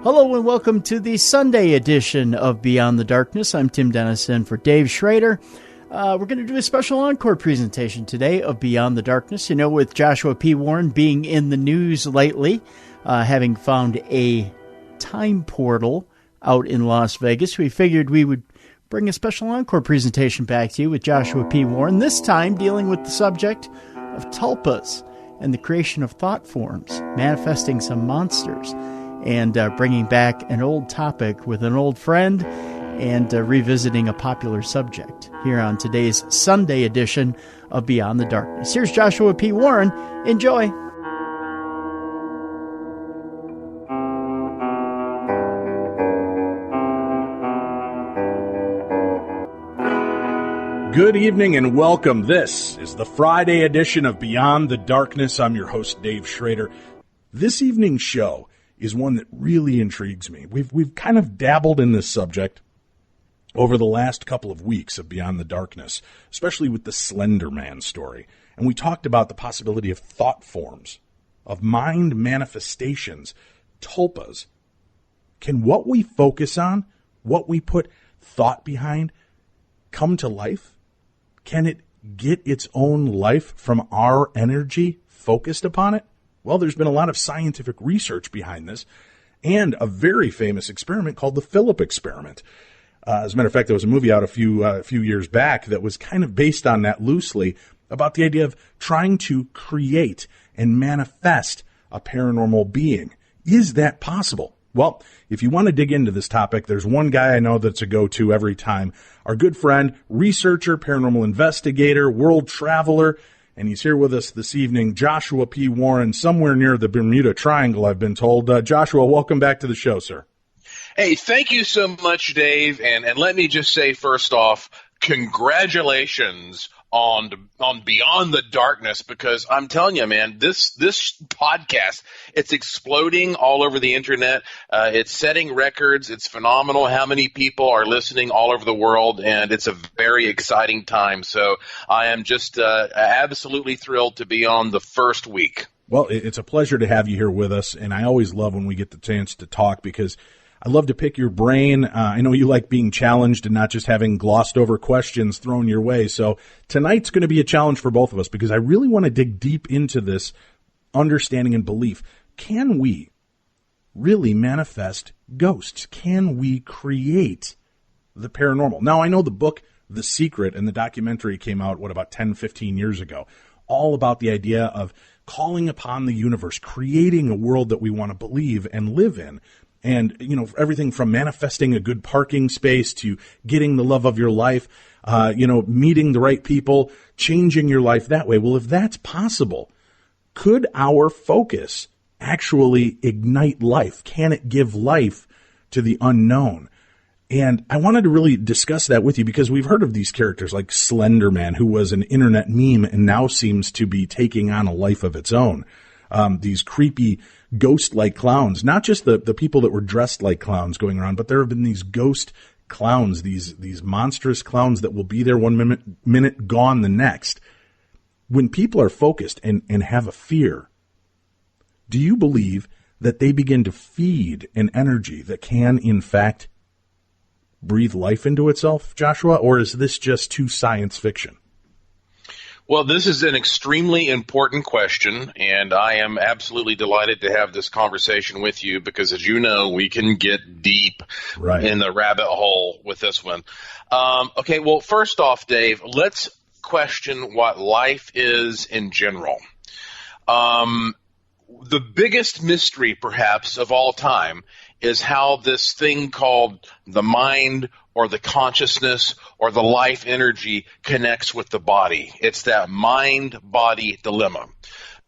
Hello and welcome to the Sunday edition of Beyond the Darkness. I'm Tim Dennison for Dave Schrader. We're going to do a special encore presentation today of Beyond the Darkness. You know, with Joshua P. Warren being in the news lately, having found a time portal out in Las Vegas, we figured we would bring a special encore presentation back to you with Joshua P. Warren, this time dealing with the subject of Tulpas and the creation of Thoughtforms, manifesting some monsters, and bringing back an old topic with an old friend and revisiting a popular subject here on today's Sunday edition of Beyond the Darkness. Here's Joshua P. Warren. Enjoy. Good evening and welcome. This is the Friday edition of Beyond the Darkness. I'm your host, Dave Schrader. This evening's show is one that really intrigues me. We've kind of dabbled in this subject over the last couple of weeks of Beyond the Darkness, especially with the Slender Man story. And we talked about the possibility of thought forms, of mind manifestations, tulpas. Can what we focus on, what we put thought behind, come to life? Can it get its own life from our energy focused upon it? Well, there's been a lot of scientific research behind this and a very famous experiment called the Philip experiment. As a matter of fact, there was a movie out a few years back that was kind of based on that loosely, about the idea of trying to create and manifest a paranormal being. Is that possible? Well, if you want to dig into this topic, there's one guy I know that's a go-to every time. Our good friend, researcher, paranormal investigator, world traveler, and he's here with us this evening, Joshua P. Warren, somewhere near the Bermuda Triangle, I've been told. Joshua, welcome back to the show, sir. Hey, thank you so much, Dave. And let me just say, first off, congratulations on Beyond the Darkness, because I'm telling you, man, this podcast, it's exploding all over the internet. It's setting records. It's phenomenal how many people are listening all over the world, and it's a very exciting time. So I am just absolutely thrilled to be on the first week. Well, it's a pleasure to have you here with us, and I always love when we get the chance to talk, because I love to pick your brain. I know you like being challenged and not just having glossed over questions thrown your way. So tonight's going to be a challenge for both of us, because I really want to dig deep into this understanding and belief. Can we really manifest ghosts? Can we create the paranormal? Now, I know the book The Secret and the documentary came out, about 10, 15 years ago, all about the idea of calling upon the universe, creating a world that we want to believe and live in. And, you know, everything from manifesting a good parking space to getting the love of your life, meeting the right people, changing your life that way. Well, if that's possible, could our focus actually ignite life? Can it give life to the unknown? And I wanted to really discuss that with you, because we've heard of these characters like Slender Man, who was an internet meme and now seems to be taking on a life of its own. These creepy ghost-like clowns, not just the people that were dressed like clowns going around, but there have been these ghost clowns, these monstrous clowns that will be there one minute, gone the next. When people are focused and have a fear, do you believe that they begin to feed an energy that can, in fact, breathe life into itself, Joshua? Or is this just too science fiction? Well, this is an extremely important question, and I am absolutely delighted to have this conversation with you, because, as you know, we can get deep in the rabbit hole with this one. Okay, well, first off, Dave, let's question what life is in general. The biggest mystery, perhaps, of all time is how this thing called the mind or the consciousness or the life energy connects with the body. It's that mind-body dilemma.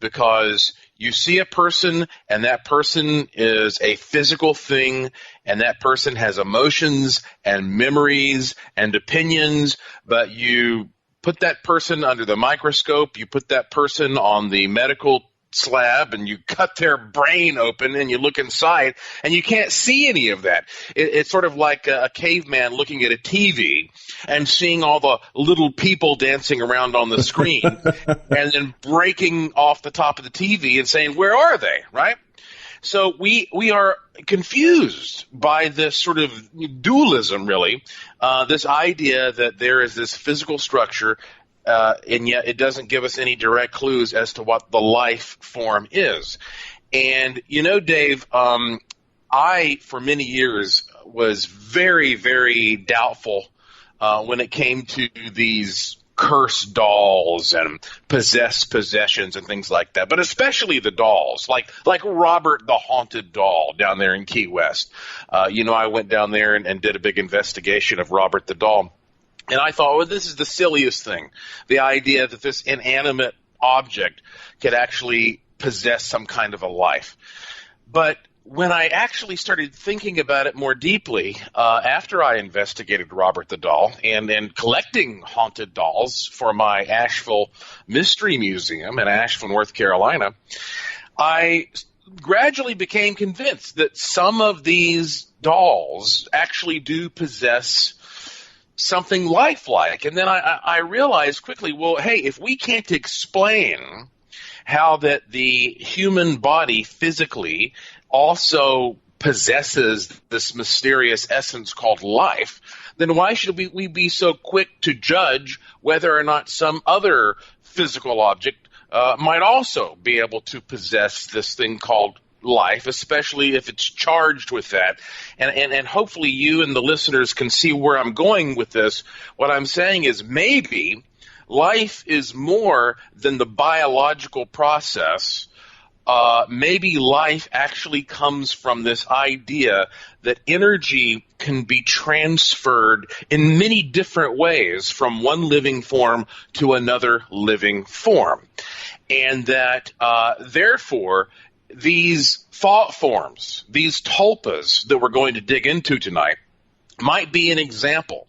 because you see a person, and that person is a physical thing, and that person has emotions and memories and opinions, but you put that person under the microscope, you put that person on the medical slab, and you cut their brain open and you look inside and you can't see any of that. It's sort of like a caveman looking at a TV and seeing all the little people dancing around on the screen and then breaking off the top of the TV and saying, where are they, right? So we are confused by this sort of dualism, really, this idea that there is this physical structure, and yet it doesn't give us any direct clues as to what the life form is. And, Dave, I, for many years, was very, very doubtful when it came to these cursed dolls and possessed possessions and things like that, but especially the dolls, like Robert the Haunted Doll down there in Key West. I went down there and did a big investigation of Robert the Doll. And I thought, well, this is the silliest thing, the idea that this inanimate object could actually possess some kind of a life. But when I actually started thinking about it more deeply, after I investigated Robert the Doll and collecting haunted dolls for my Asheville Mystery Museum in Asheville, North Carolina, I gradually became convinced that some of these dolls actually do possess something lifelike. And then I realized quickly, well, hey, if we can't explain how that the human body physically also possesses this mysterious essence called life, then why should we be so quick to judge whether or not some other physical object might also be able to possess this thing called life, especially if it's charged with that. And hopefully you and the listeners can see where I'm going with this. What I'm saying is maybe life is more than the biological process. Maybe life actually comes from this idea that energy can be transferred in many different ways from one living form to another living form. And that, therefore, these thought forms, these tulpas that we're going to dig into tonight, might be an example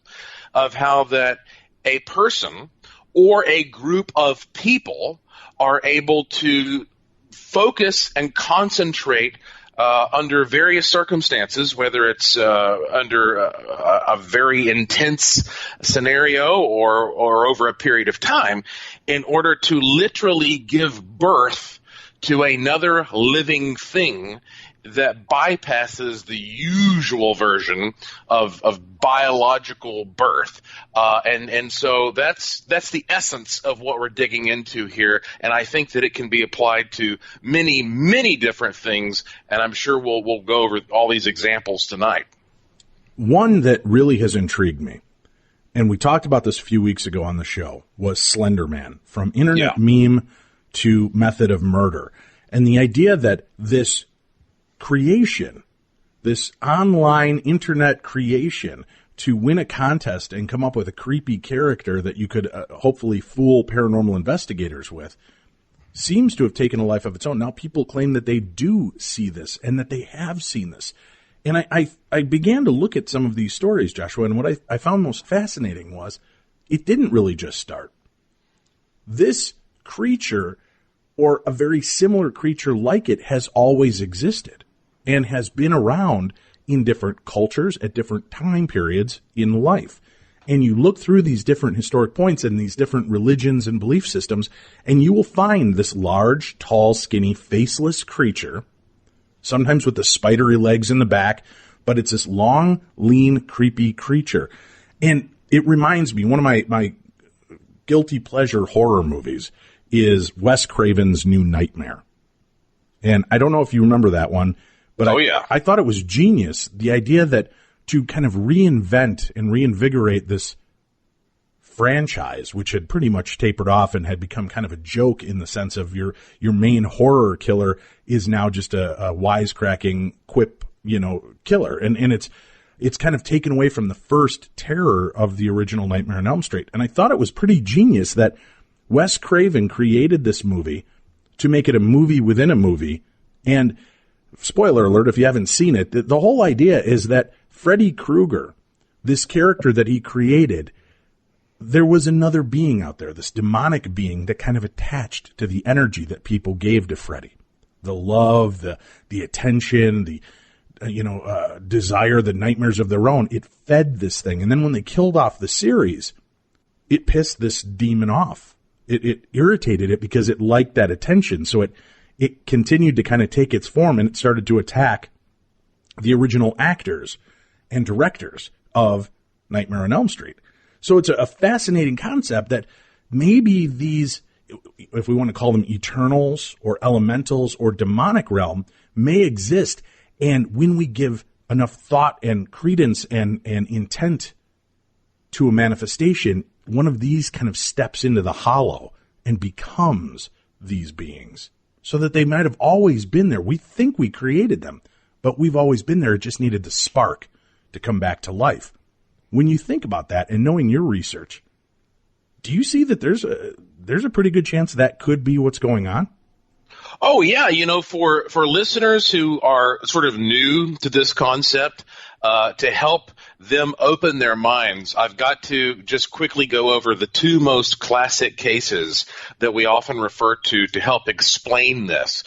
of how that a person or a group of people are able to focus and concentrate under various circumstances, whether it's under a very intense scenario or over a period of time, in order to literally give birth to another living thing that bypasses the usual version of biological birth. And so that's the essence of what we're digging into here. And I think that it can be applied to many, many different things. And I'm sure we'll go over all these examples tonight. One that really has intrigued me, and we talked about this a few weeks ago on the show, was Slender Man, from internet meme to method of murder. And the idea that this creation, this online internet creation, to win a contest and come up with a creepy character that you could hopefully fool paranormal investigators with, seems to have taken a life of its own. Now people claim that they do see this and that they have seen this. And I began to look at some of these stories, Joshua, and what I found most fascinating was it didn't really just start. This creature, or a very similar creature like it, has always existed and has been around in different cultures at different time periods in life. And you look through these different historic points and these different religions and belief systems, and you will find this large, tall, skinny, faceless creature, sometimes with the spidery legs in the back, but it's this long, lean, creepy creature. And it reminds me, one of my guilty pleasure horror movies is Wes Craven's New Nightmare. And I don't know if you remember that one, but I thought it was genius. The idea that to kind of reinvent and reinvigorate this franchise, which had pretty much tapered off and had become kind of a joke in the sense of your main horror killer is now just a wisecracking quip, killer. And it's kind of taken away from the first terror of the original Nightmare on Elm Street. And I thought it was pretty genius that Wes Craven created this movie to make it a movie within a movie. And spoiler alert, if you haven't seen it, the whole idea is that Freddy Krueger, this character that he created, there was another being out there, this demonic being that kind of attached to the energy that people gave to Freddy. The love, the attention, the desire, the nightmares of their own. It fed this thing. And then when they killed off the series, it pissed this demon off. It irritated it because it liked that attention. So it continued to kind of take its form, and it started to attack the original actors and directors of Nightmare on Elm Street. So it's a fascinating concept that maybe these, if we want to call them eternals or elementals or demonic realm, may exist. And when we give enough thought and credence and intent to a manifestation, one of these kind of steps into the hollow and becomes these beings, so that they might have always been there. We think we created them, but we've always been there. It just needed the spark to come back to life. When you think about that and knowing your research, do you see that there's a pretty good chance that could be what's going on? Oh, yeah. For listeners who are sort of new to this concept, to help them open their minds, I've got to just quickly go over the two most classic cases that we often refer to help explain this.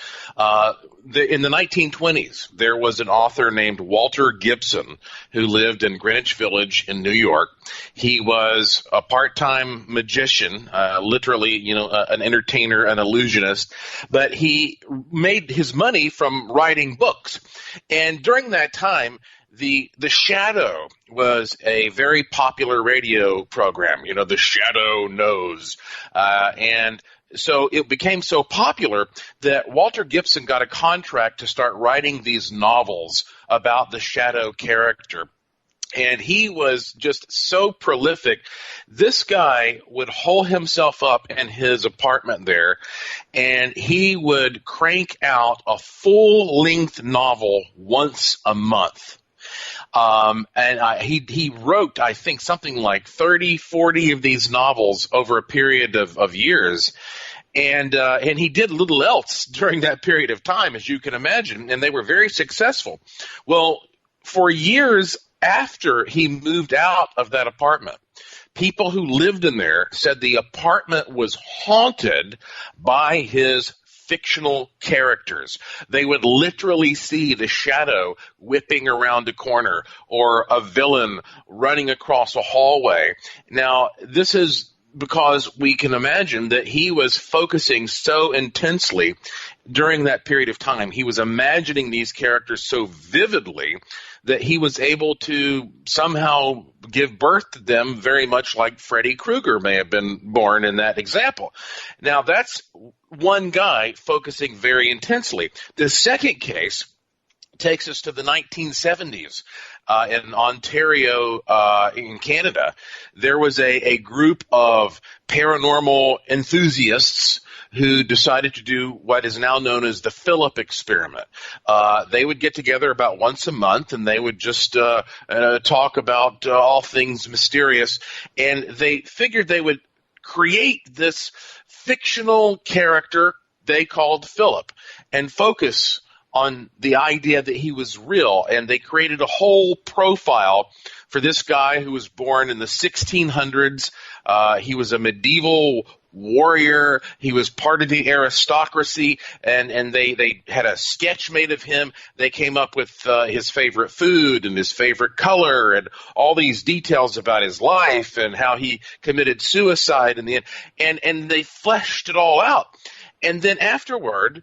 In the 1920s, there was an author named Walter Gibson who lived in Greenwich Village in New York. He was a part-time magician, literally, an entertainer, an illusionist, but he made his money from writing books. And during that time, The Shadow was a very popular radio program, The Shadow Knows. And so it became so popular that Walter Gibson got a contract to start writing these novels about the Shadow character. And he was just so prolific. This guy would hole himself up in his apartment there, and he would crank out a full-length novel once a month. He wrote, I think, something like 30, 40 of these novels over a period of years. And he did little else during that period of time, as you can imagine, and they were very successful. Well, for years after he moved out of that apartment, people who lived in there said the apartment was haunted by his fictional characters. They would literally see the Shadow whipping around a corner or a villain running across a hallway. Now, this is because we can imagine that he was focusing so intensely during that period of time. He was imagining these characters so vividly that he was able to somehow give birth to them, very much like Freddy Krueger may have been born in that example. Now, that's one guy focusing very intensely. The second case takes us to the 1970s. In Ontario, in Canada, there was a group of paranormal enthusiasts who decided to do what is now known as the Philip experiment. They would get together about once a month, and they would just talk about all things mysterious. And they figured they would create this fictional character they called Philip and focus on the idea that he was real. And they created a whole profile for this guy who was born in the 1600s. He was a medieval warrior. He was part of the aristocracy, and they had a sketch made of him. They came up with his favorite food and his favorite color and all these details about his life and how he committed suicide in the end. And they fleshed it all out. And then afterward,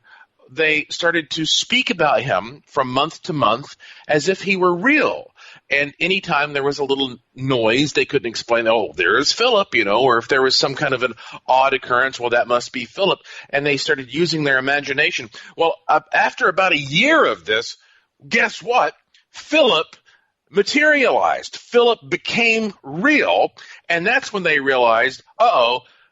they started to speak about him from month to month as if he were real. And anytime there was a little noise, they couldn't explain, oh, there's Philip, or if there was some kind of an odd occurrence, well, that must be Philip. And they started using their imagination. Well, after about a year of this, guess what? Philip materialized. Philip became real. And that's when they realized,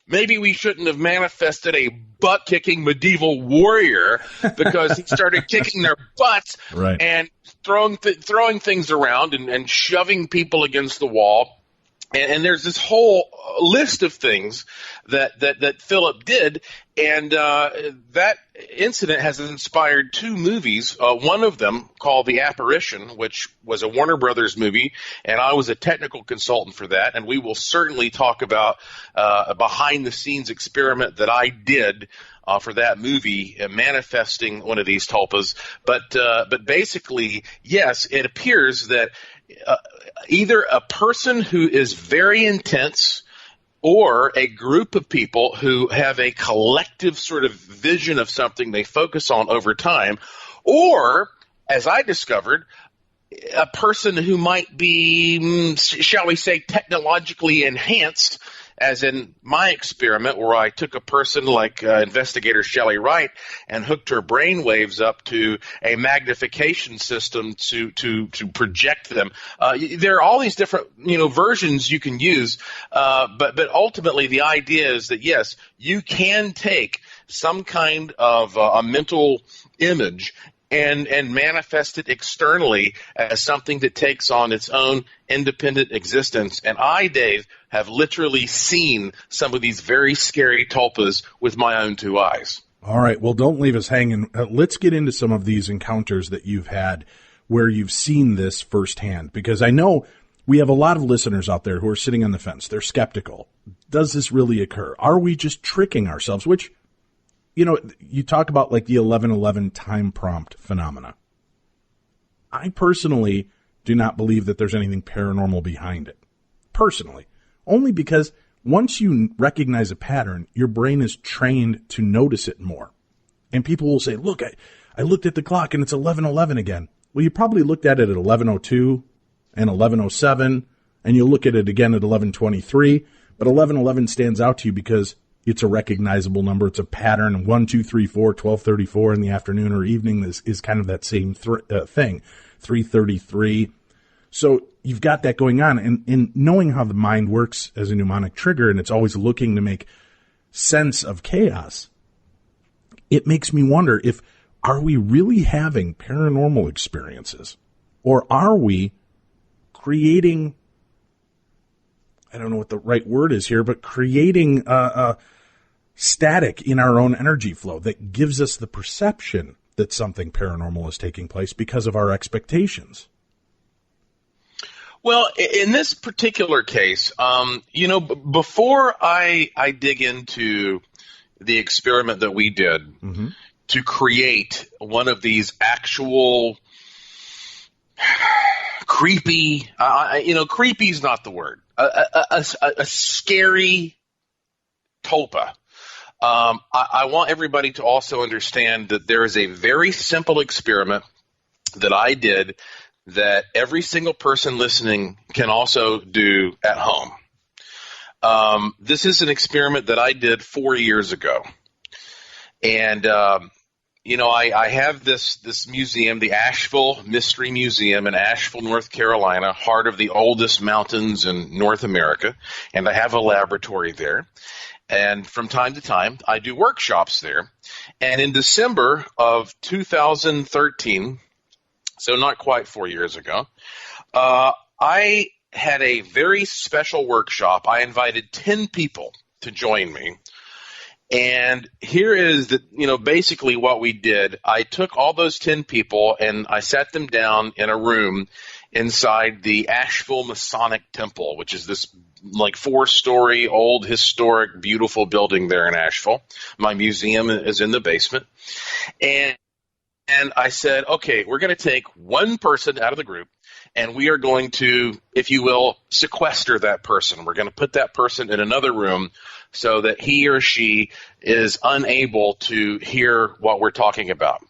maybe we shouldn't have manifested a butt-kicking medieval warrior, because he started kicking their butts right. and throwing things around and shoving people against the wall. And there's this whole list of things that Philip did, and that incident has inspired two movies. One of them called The Apparition, which was a Warner Brothers movie, and I was a technical consultant for that. And we will certainly talk about a behind-the-scenes experiment that I did for that movie, manifesting one of these tulpas. But basically, yes, it appears that either a person who is very intense or a group of people who have a collective sort of vision of something they focus on over time, or, as I discovered, a person who might be, shall we say, technologically enhanced, as in my experiment where I took a person like investigator Shelley Wright and hooked her brain waves up to a magnification system to project them. There are all these different versions you can use, but ultimately the idea is that, yes, you can take some kind of a mental image and manifest it externally as something that takes on its own independent existence. And I, Dave, have literally seen some of these very scary tulpas with my own two eyes. All right. Well, don't leave us hanging. Let's get into some of these encounters that you've had where you've seen this firsthand, because I know we have a lot of listeners out there who are sitting on the fence. They're skeptical. Does this really occur? Are we just tricking ourselves? Which, you talk about like the 11:11 time prompt phenomena. I personally do not believe that there's anything paranormal behind it. Personally. Only because once you recognize a pattern, your brain is trained to notice it more. And people will say, look, I looked at the clock and it's 11:11 again. Well, you probably looked at it at 11:02 and 11:07, and you'll look at it again at 11:23. But 11:11 stands out to you because it's a recognizable number. It's a pattern. 1, 2, 3, 4, 12:34 in the afternoon or evening is kind of that same thing. 3:33. So you've got that going on. And knowing how the mind works as a mnemonic trigger, and it's always looking to make sense of chaos, it makes me wonder are we really having paranormal experiences? Or are we creating, I don't know what the right word is here, but creating a static in our own energy flow that gives us the perception that something paranormal is taking place because of our expectations? Well, in this particular case, before I dig into the experiment that we did to create one of these actual creepy, creepy is not the word, a scary tulpa. I want everybody to also understand that there is a very simple experiment that I did that every single person listening can also do at home. This is an experiment that I did 4 years ago. And, I have this museum, the Asheville Mystery Museum in Asheville, North Carolina, heart of the oldest mountains in North America. And I have a laboratory there. And from time to time, I do workshops there. And in December of 2013, so not quite 4 years ago, I had a very special workshop. I invited 10 people to join me. And here is basically what we did. I took all those 10 people and I sat them down in a room inside the Asheville Masonic Temple, which is this like 4-story old historic beautiful building there in Asheville. My museum is in the basement. And I said, okay, we're going to take one person out of the group and we are going to, if you will, sequester that person. We're going to put that person in another room so that he or she is unable to hear what we're talking about.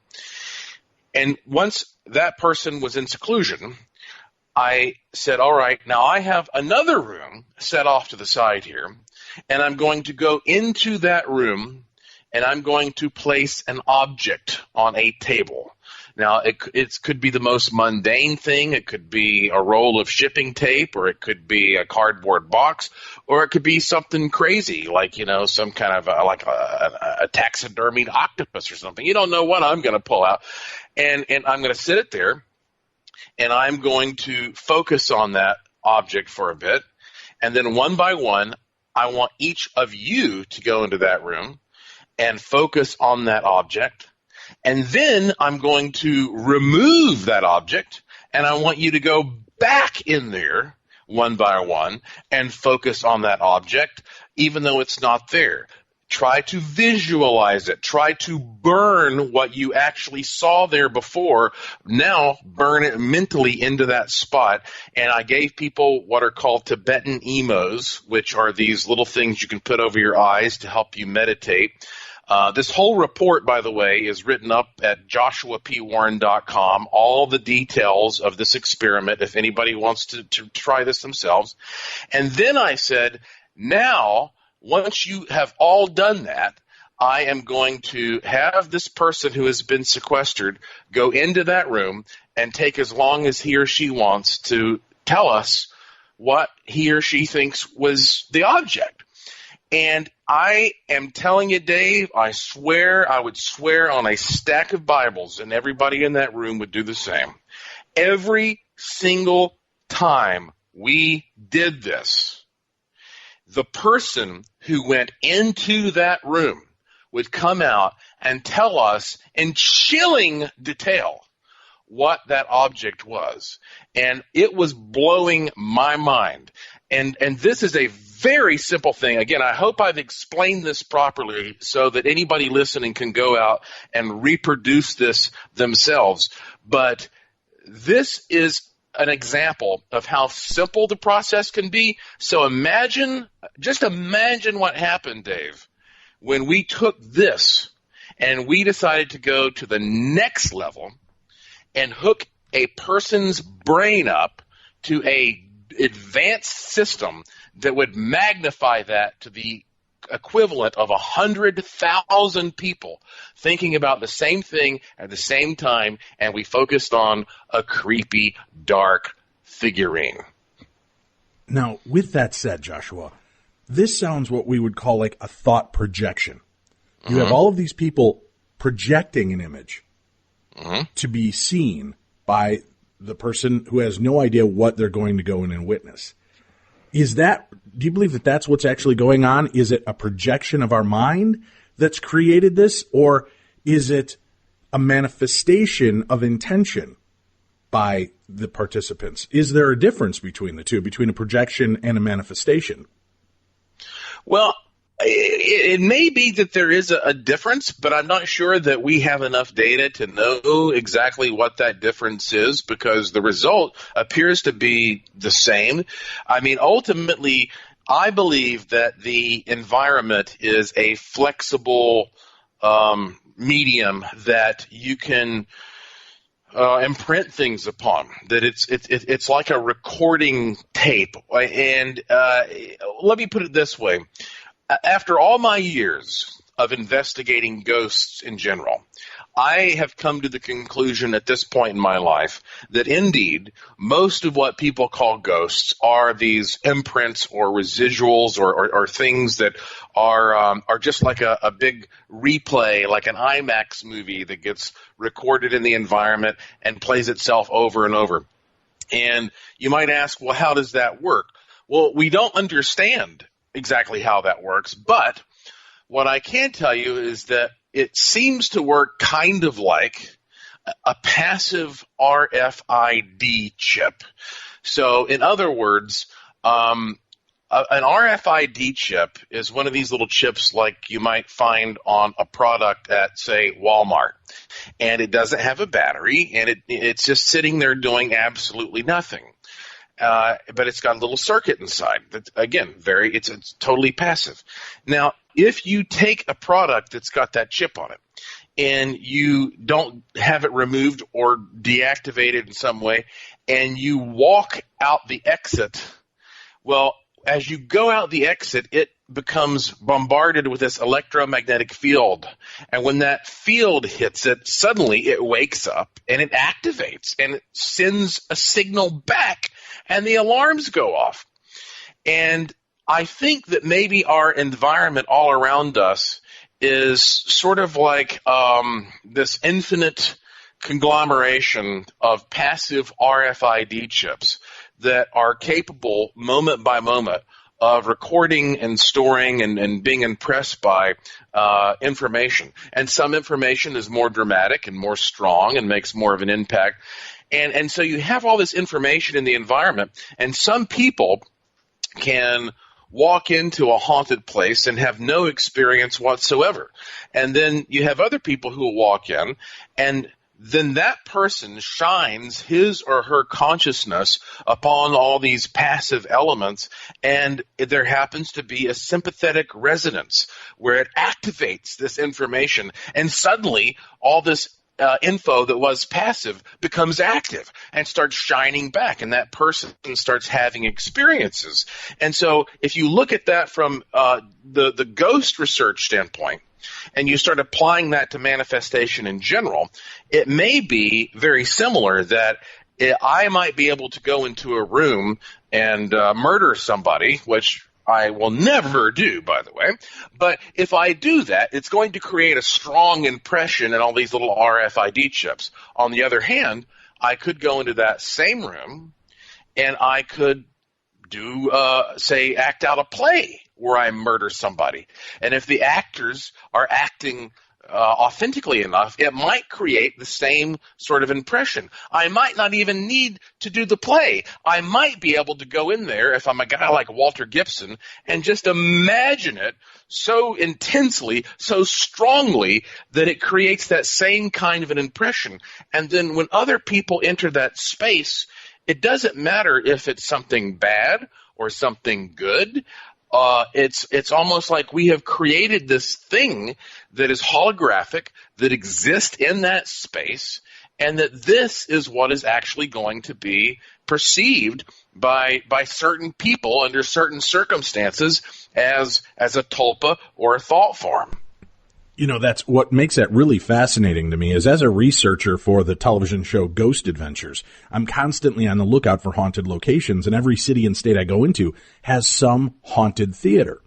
And once that person was in seclusion, I said, all right, now I have another room set off to the side here, and I'm going to go into that room and I'm going to place an object on a table. Now, it could be the most mundane thing. It could be a roll of shipping tape, or it could be a cardboard box, or it could be something crazy like, some kind of a taxidermied octopus or something. You don't know what I'm going to pull out. And I'm going to sit it there, and I'm going to focus on that object for a bit. And then one by one, I want each of you to go into that room and focus on that object. And then I'm going to remove that object, and I want you to go back in there one by one and focus on that object, even though it's not there. Try to visualize it. Try to burn what you actually saw there before. Now burn it mentally into that spot. And I gave people what are called Tibetan emos, which are these little things you can put over your eyes to help you meditate. This whole report, by the way, is written up at joshuapwarren.com, all the details of this experiment if anybody wants to try this themselves. And then I said, now, once you have all done that, I am going to have this person who has been sequestered go into that room and take as long as he or she wants to tell us what he or she thinks was the object. And I am telling you, Dave, I would swear on a stack of Bibles, and everybody in that room would do the same. Every single time we did this, the person who went into that room would come out and tell us in chilling detail what that object was. And it was blowing my mind. And this is a very simple thing. Again, I hope I've explained this properly so that anybody listening can go out and reproduce this themselves. But this is an example of how simple the process can be. So just imagine what happened, Dave, when we took this and we decided to go to the next level and hook a person's brain up to a advanced system that would magnify that to the equivalent of 100,000 people thinking about the same thing at the same time, and we focused on a creepy, dark figurine. Now, with that said, Joshua, this sounds what we would call like a thought projection. You have all of these people projecting an image to be seen by the person who has no idea what they're going to go in and witness. Do you believe that that's what's actually going on? Is it a projection of our mind that's created this, or is it a manifestation of intention by the participants? Is there a difference between the two, between a projection and a manifestation? Well, it may be that there is a difference, but I'm not sure that we have enough data to know exactly what that difference is, because the result appears to be the same. I mean, ultimately, I believe that the environment is a flexible medium that you can imprint things upon, that it's like a recording tape. And let me put it this way. After all my years of investigating ghosts in general, I have come to the conclusion at this point in my life that indeed most of what people call ghosts are these imprints or residuals or things that are just like a big replay, like an IMAX movie that gets recorded in the environment and plays itself over and over. And you might ask, well, how does that work? Well, we don't understand exactly how that works, but what I can tell you is that it seems to work kind of like a passive RFID chip. So in other words, an RFID chip is one of these little chips like you might find on a product at, say, Walmart. And it doesn't have a battery, and it's just sitting there doing absolutely nothing. But it's got a little circuit inside. That's, again, it's totally passive. Now, if you take a product that's got that chip on it and you don't have it removed or deactivated in some way, and you walk out the exit, well, as you go out the exit, it becomes bombarded with this electromagnetic field. And when that field hits it, suddenly it wakes up and it activates and it sends a signal back, and the alarms go off. And I think that maybe our environment all around us is sort of like this infinite conglomeration of passive RFID chips that are capable moment by moment of recording and storing and being impressed by information. And some information is more dramatic and more strong and makes more of an impact. And so you have all this information in the environment, and some people can walk into a haunted place and have no experience whatsoever. And then you have other people who will walk in, and then that person shines his or her consciousness upon all these passive elements, and there happens to be a sympathetic resonance where it activates this information, and suddenly all this info that was passive becomes active and starts shining back, and that person starts having experiences. And so if you look at that from the ghost research standpoint, and you start applying that to manifestation in general, it may be very similar that I might be able to go into a room and murder somebody, which I will never do, by the way. But if I do that, it's going to create a strong impression in all these little RFID chips. On the other hand, I could go into that same room and I could do, act out a play where I murder somebody. And if the actors are acting authentically enough, it might create the same sort of impression. I might not even need to do the play. I might be able to go in there, if I'm a guy like Walter Gibson, and just imagine it so intensely, so strongly, that it creates that same kind of an impression. And then when other people enter that space, it doesn't matter if it's something bad or something good. It's almost like we have created this thing that is holographic, that exists in that space, and that this is what is actually going to be perceived by certain people under certain circumstances as a tulpa or a thought form. You know, that's what makes that really fascinating to me is as a researcher for the television show Ghost Adventures, I'm constantly on the lookout for haunted locations, and every city and state I go into has some haunted theater.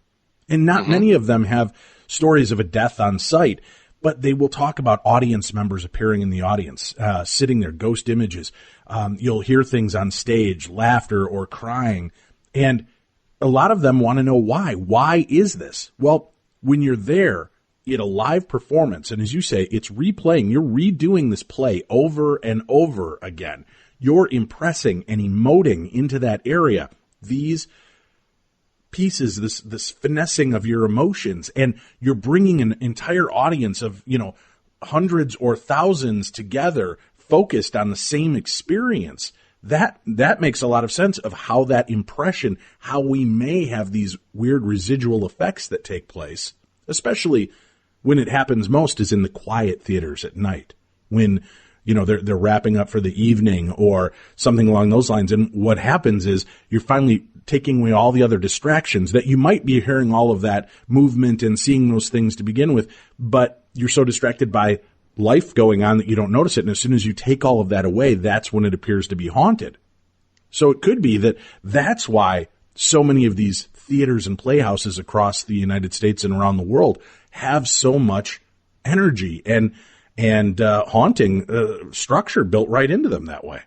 And not many of them have stories of a death on site, but they will talk about audience members appearing in the audience, sitting there, ghost images. You'll hear things on stage, laughter or crying. And a lot of them want to know why. Why is this? Well, when you're there, in a live performance, and as you say, it's replaying. You're redoing this play over and over again. You're impressing and emoting into that area these pieces, this finessing of your emotions, and you're bringing an entire audience of, hundreds or thousands together, focused on the same experience. That makes a lot of sense of how that impression, how we may have these weird residual effects that take place, especially when it happens most is in the quiet theaters at night when, they're wrapping up for the evening or something along those lines. And what happens is you're finally taking away all the other distractions that you might be hearing all of that movement and seeing those things to begin with, but you're so distracted by life going on that you don't notice it. And as soon as you take all of that away, that's when it appears to be haunted. So it could be that that's why so many of these theaters and playhouses across the United States and around the world have so much energy and haunting structure built right into them that way.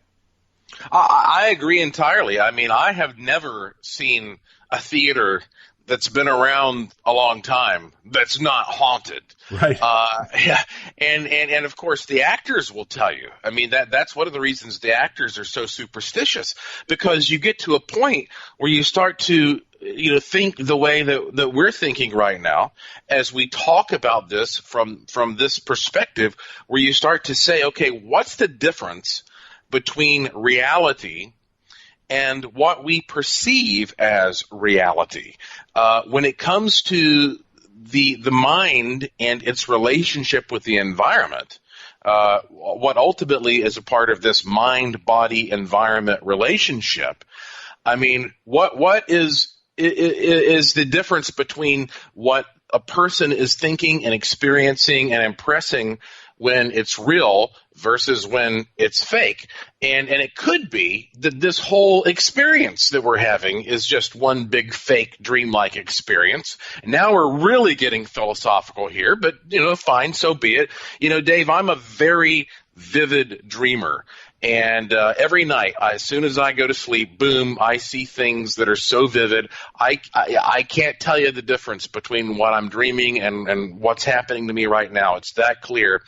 I agree entirely. I mean, I have never seen a theater that's been around a long time that's not haunted. Right. Yeah. And of course the actors will tell you. I mean, that's one of the reasons the actors are so superstitious, because you get to a point where you start to think the way that we're thinking right now as we talk about this from this perspective, where you start to say, okay, what's the difference between reality and what we perceive as reality? When it comes to the mind and its relationship with the environment, what ultimately is a part of this mind-body-environment relationship, I mean, what is the difference between what a person is thinking and experiencing and impressing when it's real versus when it's fake? And it could be that this whole experience that we're having is just one big fake dreamlike experience. Now we're really getting philosophical here, but fine, so be it. Dave, I'm a very, vivid dreamer. And every night, as soon as I go to sleep, boom, I see things that are so vivid. I can't tell you the difference between what I'm dreaming and what's happening to me right now. It's that clear.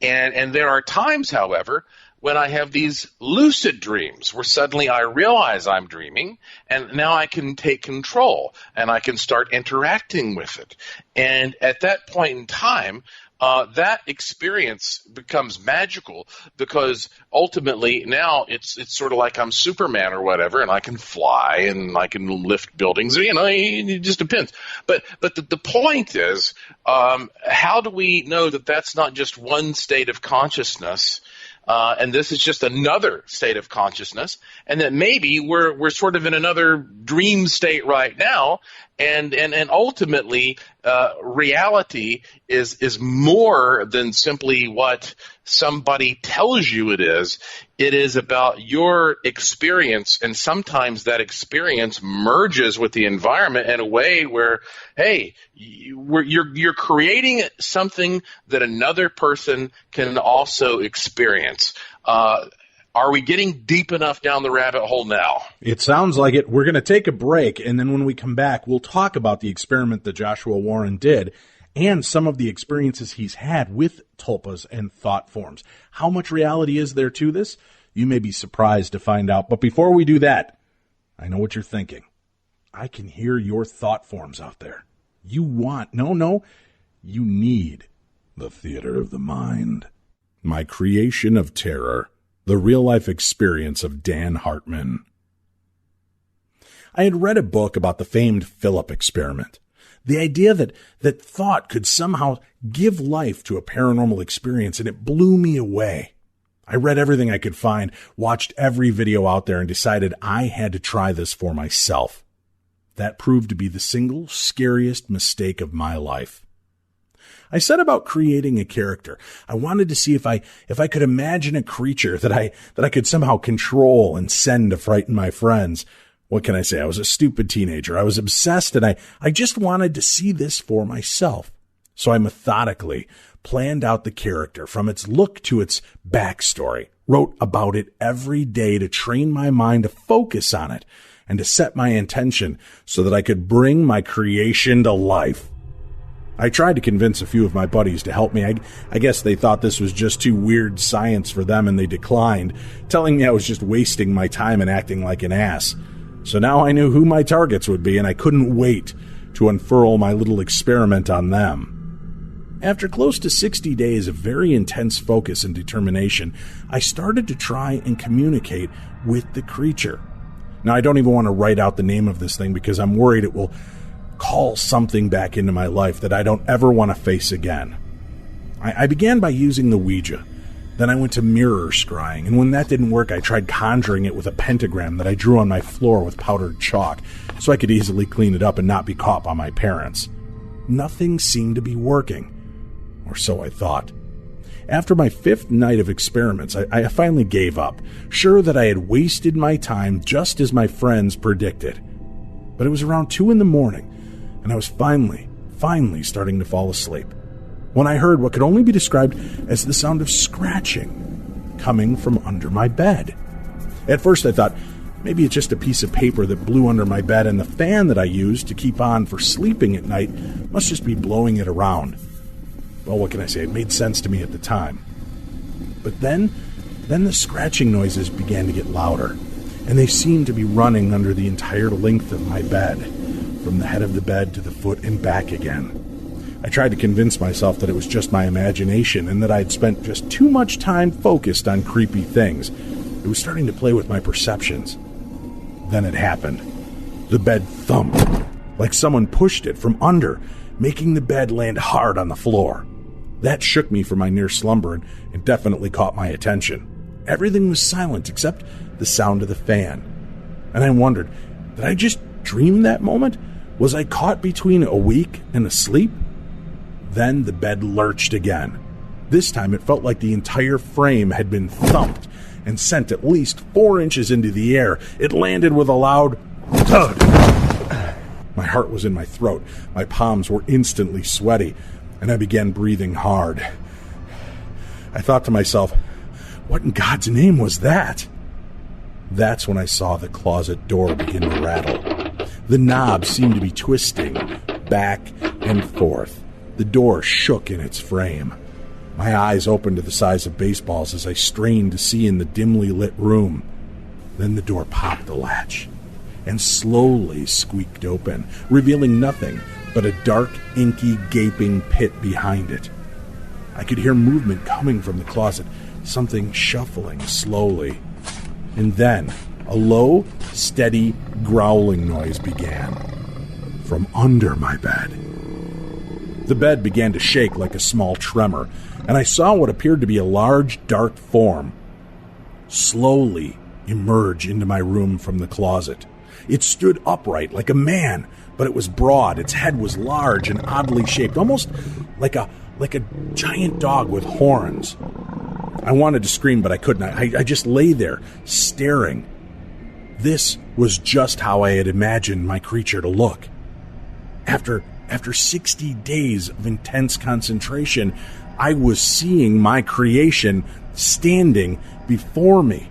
And there are times, however, when I have these lucid dreams where suddenly I realize I'm dreaming, and now I can take control and I can start interacting with it. And at that point in time, that experience becomes magical, because ultimately now it's sort of like I'm Superman or whatever, and I can fly and I can lift buildings. It just depends. But the point is, how do we know that that's not just one state of consciousness? And this is just another state of consciousness, and that maybe we're sort of in another dream state right now, and ultimately reality is more than simply what somebody tells you it is. It is about your experience, and sometimes that experience merges with the environment in a way where, hey, you're creating something that another person can also experience. Are we getting deep enough down the rabbit hole now? It sounds like it. We're going to take a break, and then when we come back, we'll talk about the experiment that Joshua Warren did and some of the experiences he's had with Tulpas and Thoughtforms. How much reality is there to this? You may be surprised to find out. But before we do that, I know what you're thinking. I can hear your Thoughtforms out there. You need the theater of the mind. My creation of terror. The real-life experience of Dan Hartman. I had read a book about the famed Philip experiment. The idea that thought could somehow give life to a paranormal experience, and it blew me away. I read everything I could find, watched every video out there, and decided I had to try this for myself. That proved to be the single scariest mistake of my life. I set about creating a character. I wanted to see if I could imagine a creature that I could somehow control and send to frighten my friends. What can I say? I was a stupid teenager. I was obsessed, and I just wanted to see this for myself. So I methodically planned out the character from its look to its backstory, wrote about it every day to train my mind to focus on it and to set my intention so that I could bring my creation to life. I tried to convince a few of my buddies to help me. I guess they thought this was just too weird science for them, and they declined, telling me I was just wasting my time and acting like an ass. So now I knew who my targets would be, and I couldn't wait to unfurl my little experiment on them. After close to 60 days of very intense focus and determination, I started to try and communicate with the creature. Now, I don't even want to write out the name of this thing because I'm worried it will call something back into my life that I don't ever want to face again. I began by using the Ouija. Then I went to mirror scrying, and when that didn't work, I tried conjuring it with a pentagram that I drew on my floor with powdered chalk so I could easily clean it up and not be caught by my parents. Nothing seemed to be working, or so I thought. After my 5th night of experiments, I finally gave up, sure that I had wasted my time just as my friends predicted. But it was around 2 a.m, and I was finally starting to fall asleep, when I heard what could only be described as the sound of scratching coming from under my bed. At first I thought maybe it's just a piece of paper that blew under my bed, and the fan that I used to keep on for sleeping at night must just be blowing it around. Well, what can I say? It made sense to me at the time. But then the scratching noises began to get louder, and they seemed to be running under the entire length of my bed, from the head of the bed to the foot and back again. I tried to convince myself that it was just my imagination and that I'd spent just too much time focused on creepy things. It was starting to play with my perceptions. Then it happened. The bed thumped, like someone pushed it from under, making the bed land hard on the floor. That shook me from my near slumber and definitely caught my attention. Everything was silent except the sound of the fan. And I wondered, did I just dream that moment? Was I caught between awake and asleep? Then the bed lurched again. This time it felt like the entire frame had been thumped and sent at least 4 inches into the air. It landed with a loud thud. My heart was in my throat. My palms were instantly sweaty, and I began breathing hard. I thought to myself, What in God's name was that? That's when I saw the closet door begin to rattle. The knob seemed to be twisting back and forth. The door shook in its frame. My eyes opened to the size of baseballs as I strained to see in the dimly lit room. Then the door popped the latch and slowly squeaked open, revealing nothing but a dark, inky, gaping pit behind it. I could hear movement coming from the closet, something shuffling slowly. And then a low, steady, growling noise began from under my bed. The bed began to shake like a small tremor, and I saw what appeared to be a large, dark form slowly emerge into my room from the closet. It stood upright like a man, but it was broad. Its head was large and oddly shaped, almost like a giant dog with horns. I wanted to scream, but I couldn't. I just lay there, staring. This was just how I had imagined my creature to look. After 60 days of intense concentration, I was seeing my creation standing before me.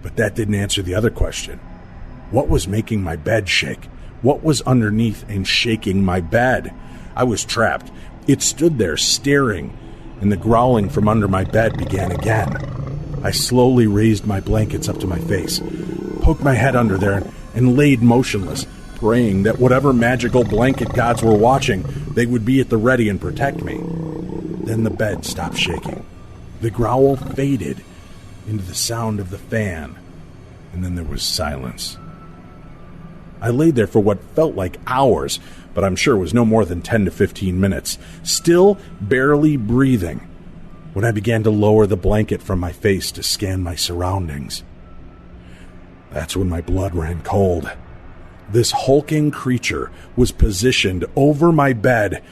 But that didn't answer the other question. What was making my bed shake? What was underneath and shaking my bed? I was trapped. It stood there staring, and the growling from under my bed began again. I slowly raised my blankets up to my face, poked my head under there, and laid motionless, praying that whatever magical blanket gods were watching, they would be at the ready and protect me. Then the bed stopped shaking. The growl faded into the sound of the fan, and then there was silence. I lay there for what felt like hours, but I'm sure was no more than 10 to 15 minutes, still barely breathing, when I began to lower the blanket from my face to scan my surroundings. That's when my blood ran cold. This hulking creature was positioned over my bed,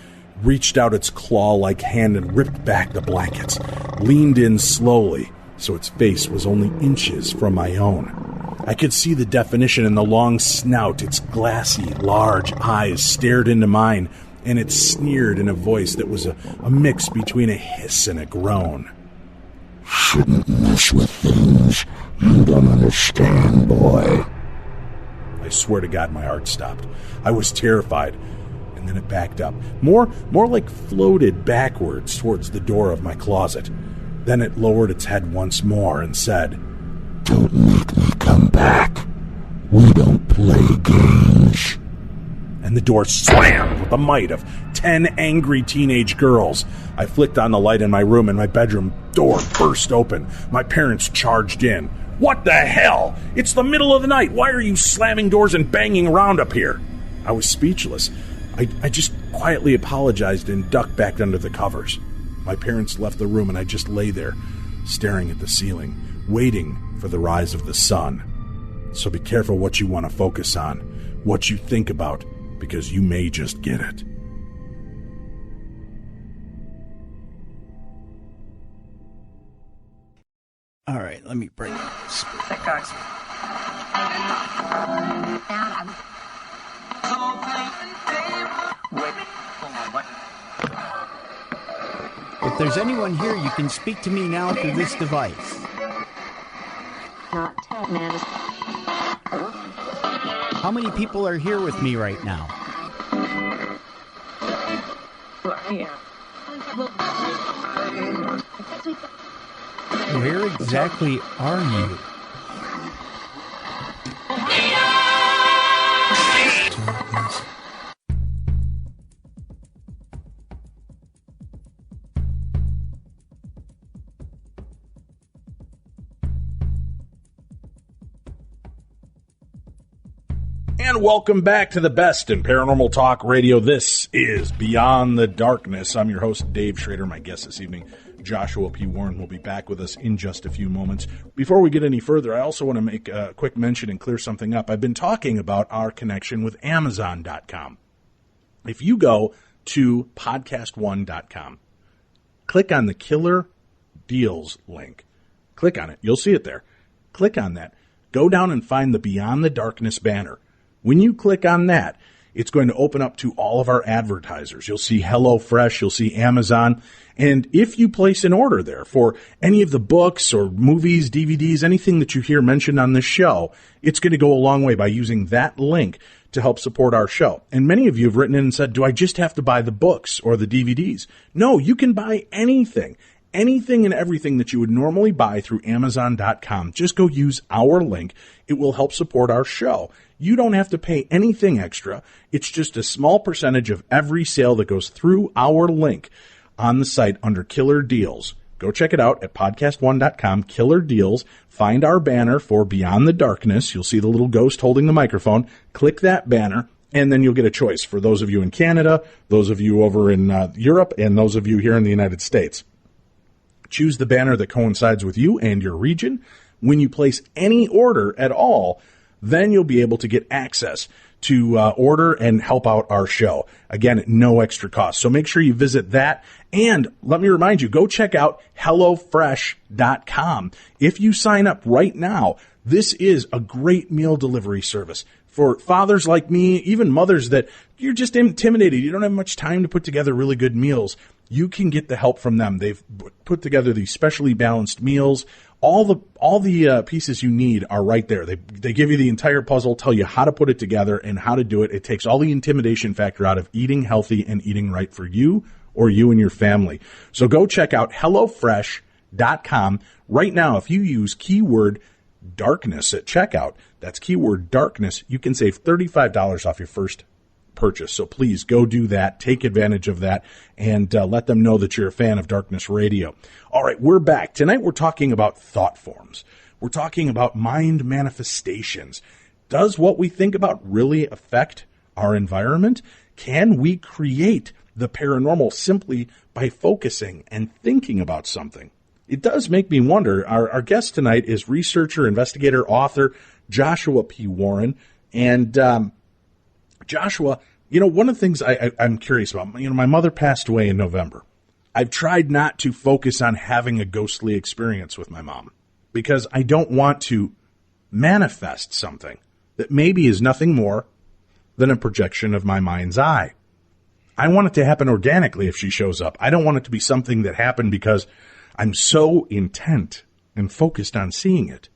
reached out its claw-like hand and ripped back the blankets, leaned in slowly so its face was only inches from my own. I could see the definition in the long snout. Its glassy, large eyes stared into mine, and it sneered in a voice that was a mix between a hiss and a groan. Shouldn't mess with things you don't understand, boy. I swear to God my heart stopped. I was terrified, and then it backed up. More like floated backwards towards the door of my closet. Then it lowered its head once more and said, "Don't make me come back. We don't play games." And the door slammed with the might of 10 angry teenage girls. I flicked on the light in my room, and my bedroom door burst open. My parents charged in. "What the hell? It's the middle of the night. Why are you slamming doors and banging around up here?" I was speechless. I just quietly apologized and ducked back under the covers. My parents left the room, and I just lay there, staring at the ceiling, waiting for the rise of the sun. So be careful what you want to focus on, what you think about, because you may just get it. All right, let me bring this. If there's anyone here, you can speak to me now through this device. How many people are here with me right now? Where exactly are you? And welcome back to the best in paranormal talk radio. This is Beyond the Darkness. I'm your host, Dave Schrader. My guest this evening, Joshua P. Warren, will be back with us in just a few moments. Before we get any further, I also want to make a quick mention and clear something up. I've been talking about our connection with Amazon.com. If you go to podcast1.com, click on the Killer Deals link. Click on it. You'll see it there. Click on that. Go down and find the Beyond the Darkness banner. When you click on that, It's going to open up to all of our advertisers. You'll see HelloFresh, you'll see Amazon. And if you place an order there for any of the books or movies, DVDs, anything that you hear mentioned on this show, it's going to go a long way by using that link to help support our show. And many of you have written in and said, do I just have to buy the books or the DVDs? No, you can buy anything and everything that you would normally buy through Amazon.com. Just go use our link. It will help support our show. You don't have to pay anything extra. It's just a small percentage of every sale that goes through our link on the site under Killer Deals. Go check it out at podcastone.com, Killer Deals. Find our banner for Beyond the Darkness. You'll see the little ghost holding the microphone. Click that banner, and then you'll get a choice for those of you in Canada, those of you over in Europe, and those of you here in the United States. Choose the banner that coincides with you and your region. When you place any order at all, then you'll be able to get access to order and help out our show. Again, at no extra cost. So make sure you visit that. And let me remind you, go check out HelloFresh.com. If you sign up right now, this is a great meal delivery service for fathers like me, even mothers that you're just intimidated. You don't have much time to put together really good meals. You can get the help from them. They've put together these specially balanced meals. All the pieces you need are right there. They give you the entire puzzle, tell you how to put it together and how to do it. It takes all the intimidation factor out of eating healthy and eating right for you or you and your family. So go check out HelloFresh.com right now. If you use keyword darkness at checkout, that's keyword darkness, you can save $35 off your first purchase. So please go do that. Take advantage of that and let them know that you're a fan of Darkness Radio. All right, we're back. Tonight we're talking about thought forms. We're talking about mind manifestations. Does what we think about really affect our environment? Can we create the paranormal simply by focusing and thinking about something? It does make me wonder. Our guest tonight is researcher, investigator, author Joshua P. Warren. And Joshua, one of the things I'm curious about, my mother passed away in November. I've tried not to focus on having a ghostly experience with my mom because I don't want to manifest something that maybe is nothing more than a projection of my mind's eye. I want it to happen organically if she shows up. I don't want it to be something that happened because I'm so intent and focused on seeing it.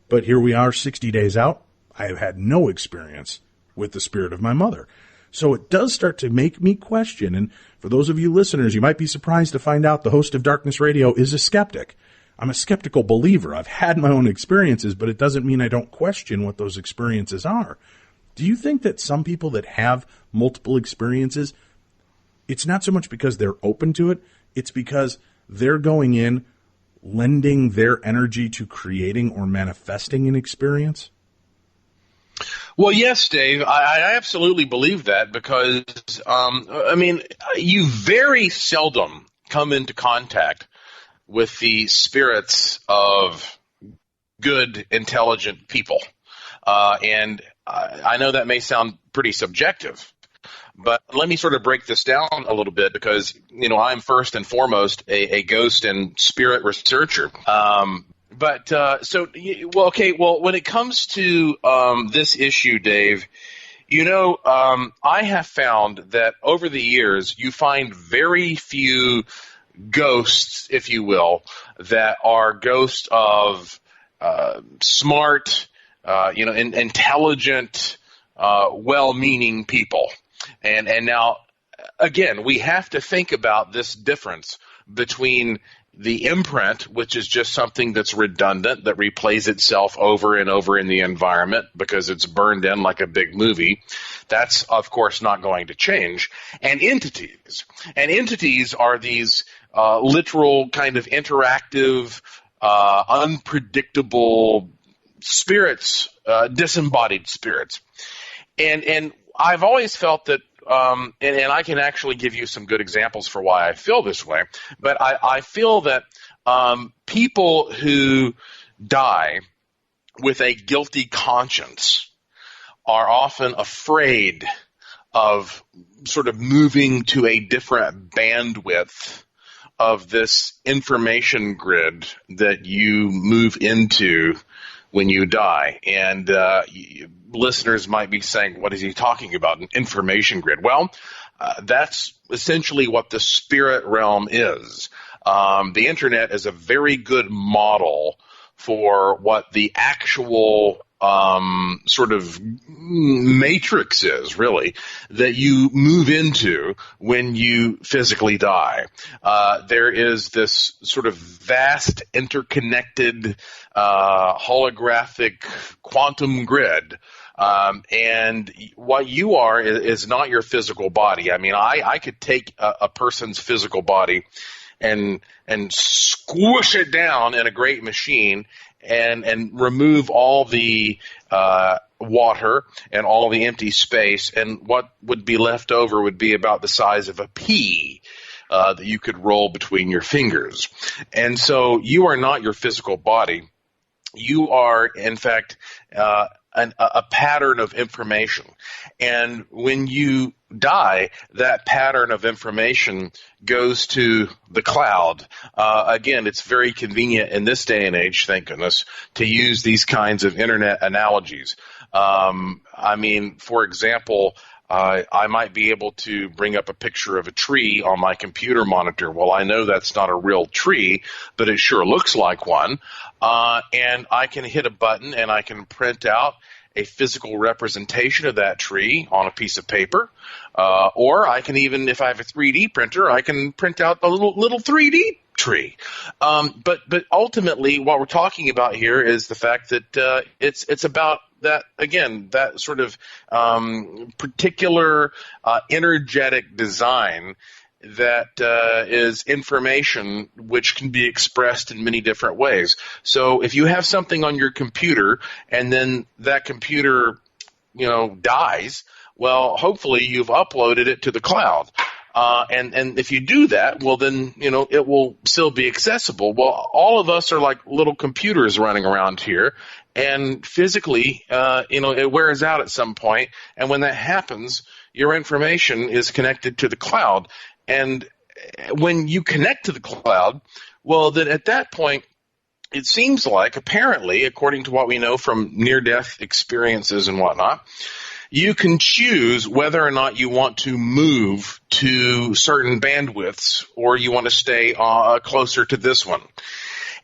But here we are 60 days out. I have had no experience with the spirit of my mother. So it does start to make me question. And for those of you listeners, you might be surprised to find out the host of Darkness Radio is a skeptic. I'm a skeptical believer. I've had my own experiences, but it doesn't mean I don't question what those experiences are. Do you think that some people that have multiple experiences, it's not so much because they're open to it, it's because they're going in, lending their energy to creating or manifesting an experience? Well, yes, Dave, I absolutely believe that because, you very seldom come into contact with the spirits of good, intelligent people. And I know that may sound pretty subjective, but let me sort of break this down a little bit because, I'm first and foremost a ghost and spirit researcher. When it comes to this issue, Dave, I have found that over the years you find very few ghosts, if you will, that are ghosts of smart, intelligent, well-meaning people. And now, again, we have to think about this difference between the imprint, which is just something that's redundant, that replays itself over and over in the environment because it's burned in like a big movie. That's, of course, not going to change. And entities. And entities are these literal kind of interactive, unpredictable spirits, disembodied spirits. And I've always felt that and I can actually give you some good examples for why I feel this way, but I feel that people who die with a guilty conscience are often afraid of sort of moving to a different bandwidth of this information grid that you move into when you die. And listeners might be saying, what is he talking about, an information grid? Well, that's essentially what the spirit realm is. The internet is a very good model for what the actual sort of matrix is, really, that you move into when you physically die. There is this sort of vast, interconnected, holographic quantum grid. And what you are is not your physical body. I mean, I could take a person's physical body and squish it down in a great machine and remove all the water and all the empty space, and what would be left over would be about the size of a pea that you could roll between your fingers. And so you are not your physical body. You are, in fact, a pattern of information. And when you die, that pattern of information goes to the cloud. Again, it's very convenient in this day and age, thank goodness, to use these kinds of internet analogies. I mean, for example, I might be able to bring up a picture of a tree on my computer monitor. Well, I know that's not a real tree, but it sure looks like one. And I can hit a button and I can print out a physical representation of that tree on a piece of paper. Or I can even, if I have a 3D printer, I can print out a little 3D tree. But ultimately what we're talking about here is the fact that it's about that, again, that sort of particular energetic design that is information which can be expressed in many different ways. So if you have something on your computer and then that computer, dies, well, hopefully you've uploaded it to the cloud. And if you do that, well, then, it will still be accessible. Well, all of us are like little computers running around here, and physically, it wears out at some point. And when that happens, your information is connected to the cloud. And when you connect to the cloud, well, then at that point, it seems like, apparently, according to what we know from near-death experiences and whatnot, you can choose whether or not you want to move to certain bandwidths or you want to stay closer to this one.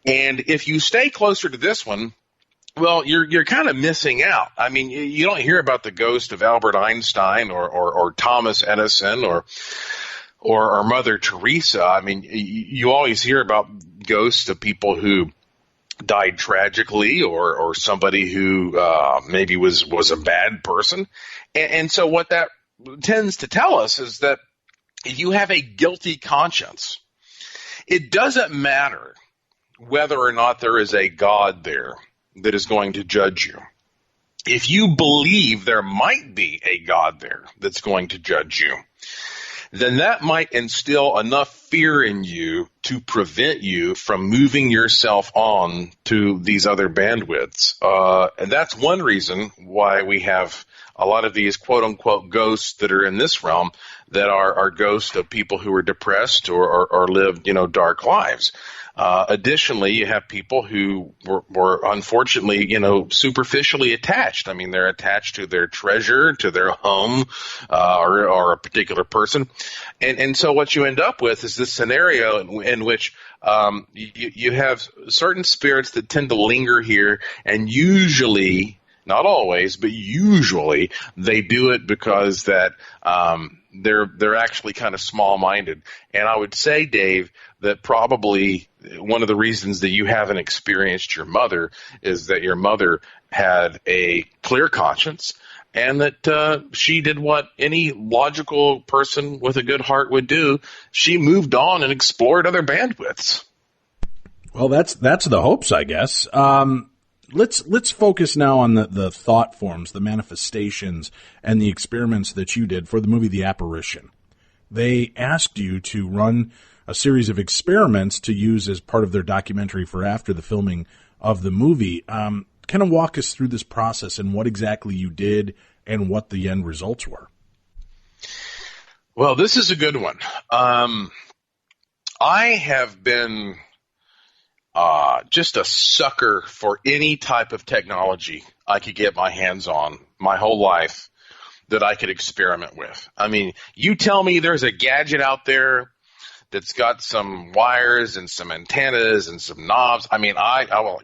And if you stay closer to this one, well, you're kind of missing out. I mean, you don't hear about the ghost of Albert Einstein or Thomas Edison or Mother Teresa. I mean, you always hear about ghosts of people who died tragically or somebody who maybe was a bad person. And so what that tends to tell us is that if you have a guilty conscience, it doesn't matter whether or not there is a God there that is going to judge you. If you believe there might be a God there that's going to judge you, then that might instill enough fear in you to prevent you from moving yourself on to these other bandwidths. And that's one reason why we have a lot of these quote-unquote ghosts that are in this realm that are ghosts of people who are depressed or lived, dark lives. Additionally, you have people who were unfortunately, superficially attached. I mean, they're attached to their treasure, to their home, or a particular person. And so what you end up with is this scenario in which you have certain spirits that tend to linger here, and usually, not always, but usually they do it because that they're actually kind of small-minded. And I would say, Dave, that probably one of the reasons that you haven't experienced your mother is that your mother had a clear conscience and that she did what any logical person with a good heart would do. She moved on and explored other bandwidths. Well, that's the hopes, I guess. Let's focus now on the thought forms, the manifestations, and the experiments that you did for the movie The Apparition. They asked you to run a series of experiments to use as part of their documentary for after the filming of the movie. Kind of walk us through this process and what exactly you did and what the end results were. Well, this is a good one. I have been just a sucker for any type of technology I could get my hands on my whole life that I could experiment with. I mean, you tell me there's a gadget out there that's got some wires and some antennas and some knobs. I mean, I will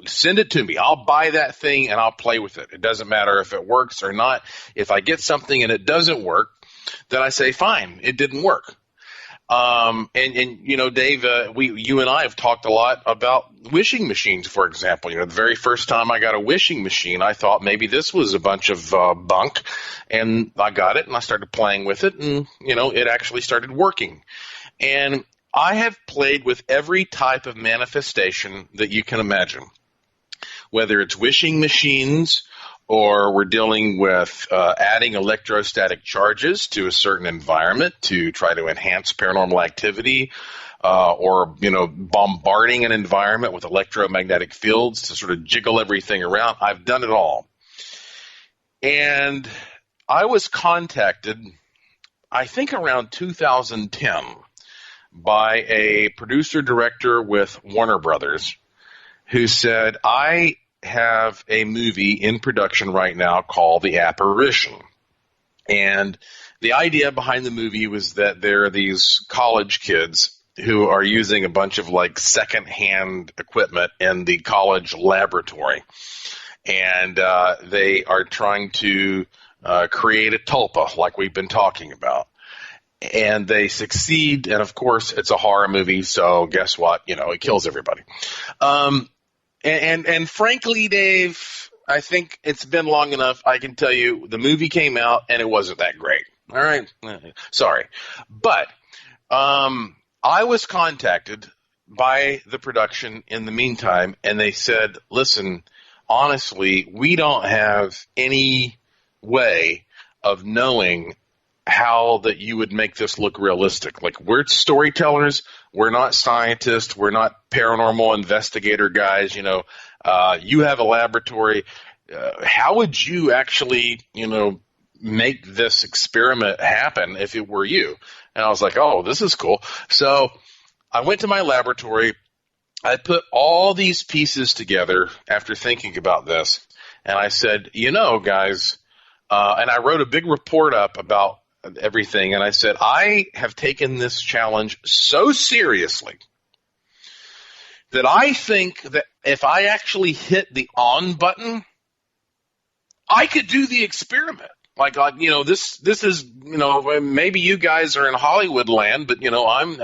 send it to me. I'll buy that thing and I'll play with it. It doesn't matter if it works or not. If I get something and it doesn't work, then I say, fine, it didn't work. And you know, Dave, you and I have talked a lot about wishing machines, for example. You know, the very first time I got a wishing machine, I thought maybe this was a bunch of bunk, and I got it and I started playing with it, and you know, it actually started working. And I have played with every type of manifestation that you can imagine, whether it's wishing machines or we're dealing with adding electrostatic charges to a certain environment to try to enhance paranormal activity, or, you know, bombarding an environment with electromagnetic fields to sort of jiggle everything around. I've done it all. And I was contacted, I think around 2010, by a producer-director with Warner Brothers who said, I have a movie in production right now called The Apparition. And the idea behind the movie was that there are these college kids who are using a bunch of like secondhand equipment in the college laboratory. And they are trying to create a tulpa like we've been talking about. And they succeed, and of course it's a horror movie, so guess what? You know, it kills everybody. And frankly, Dave, I think it's been long enough. I can tell you the movie came out and it wasn't that great. All right. Sorry. But I was contacted by the production in the meantime, and they said, listen, honestly, we don't have any way of knowing how that you would make this look realistic. Like, we're storytellers. We're not scientists. We're not paranormal investigator guys. You know, you have a laboratory. How would you actually, you know, make this experiment happen if it were you? And I was like, oh, this is cool. So I went to my laboratory. I put all these pieces together after thinking about this. And I said, you know, guys, and I wrote a big report up about everything, and I said, I have taken this challenge so seriously that I think that if I actually hit the on button, I could do the experiment. Like, you know, this is, you know, maybe you guys are in Hollywood land, but, you know, I'm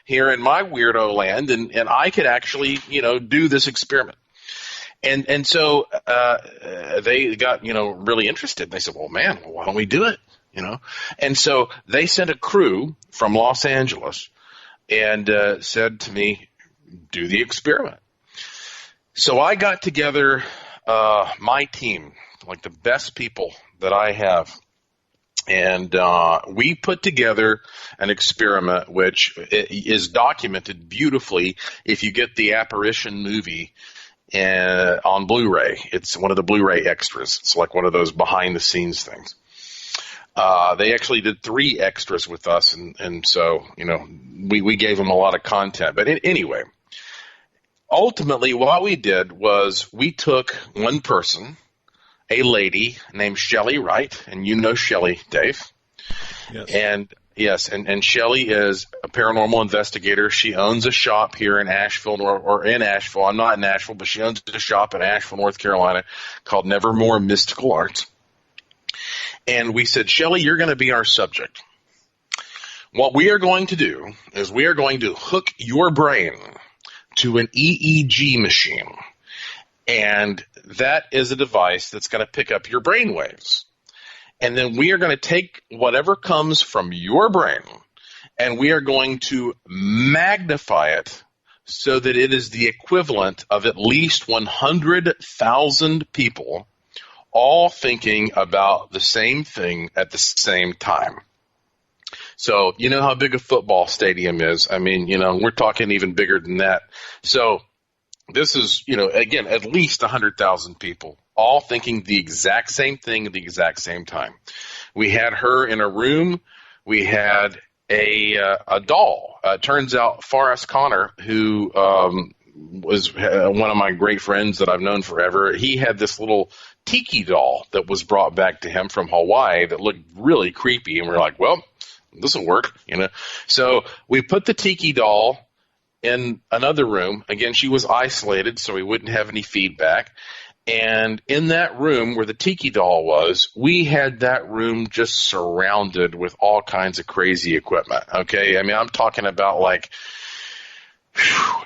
here in my weirdo land, and I could actually, you know, do this experiment. And so they got, you know, really interested. They said, well, man, why don't we do it? You know, and so they sent a crew from Los Angeles and said to me, do the experiment. So I got together my team, like the best people that I have, and we put together an experiment which is documented beautifully if you get the Apparition movie on Blu-ray. It's one of the Blu-ray extras. It's like one of those behind-the-scenes things. They actually did 3 extras with us, and so, you know, we gave them a lot of content. But anyway, ultimately what we did was we took one person, a lady named Shelley Wright, and you know Shelley, Dave. Yes. And yes, and Shelley is a paranormal investigator. She owns a shop here in Asheville, or in Asheville. I'm not in Asheville, but she owns a shop in Asheville, North Carolina, called Nevermore Mystical Arts. And we said, Shelley, you're going to be our subject. What we are going to do is we are going to hook your brain to an EEG machine. And that is a device that's going to pick up your brain waves. And then we are going to take whatever comes from your brain, and we are going to magnify it so that it is the equivalent of at least 100,000 people all thinking about the same thing at the same time. So you know how big a football stadium is. I mean, you know, we're talking even bigger than that. So this is, you know, again, at least 100,000 people all thinking the exact same thing at the exact same time. We had her in a room. We had a doll. Turns out Forrest Connor, who was one of my great friends that I've known forever, he had this little tiki doll that was brought back to him from Hawaii that looked really creepy, and we were like, well, this will work, So we put the tiki doll in another room. Again, she was isolated, so we wouldn't have any feedback. And in that room where the tiki doll was, we had that room just surrounded with all kinds of crazy equipment. Okay, I mean, I'm talking about like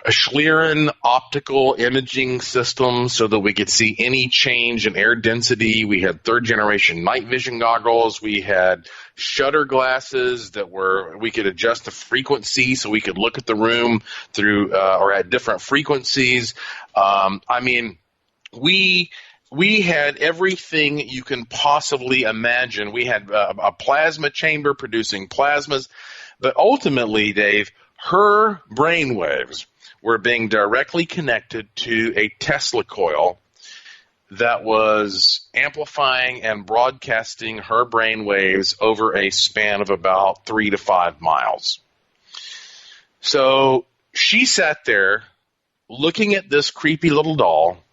a Schlieren optical imaging system so that we could see any change in air density. We had third-generation night vision goggles. We had shutter glasses we could adjust the frequency so we could look at the room through or at different frequencies. I mean, we had everything you can possibly imagine. We had a plasma chamber producing plasmas, but ultimately, Dave, her brainwaves were being directly connected to a Tesla coil that was amplifying and broadcasting her brainwaves over a span of about 3 to 5 miles. So she sat there looking at this creepy little doll,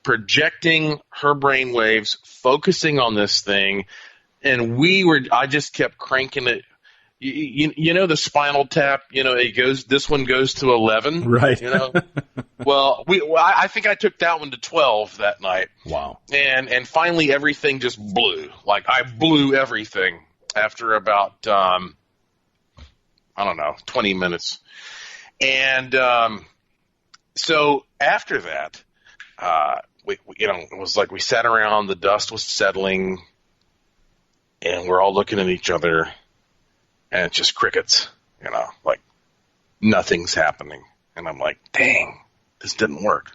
projecting her brainwaves, focusing on this thing, and I just kept cranking it. You know the Spinal Tap, this one goes to 11. Right. Well, I think I took that one to 12 that night. Wow. And finally everything just blew. Like I blew everything after about, 20 minutes. And so after that, it was like we sat around, the dust was settling, and we're all looking at each other. And it's just crickets, like nothing's happening. And I'm like, dang, this didn't work.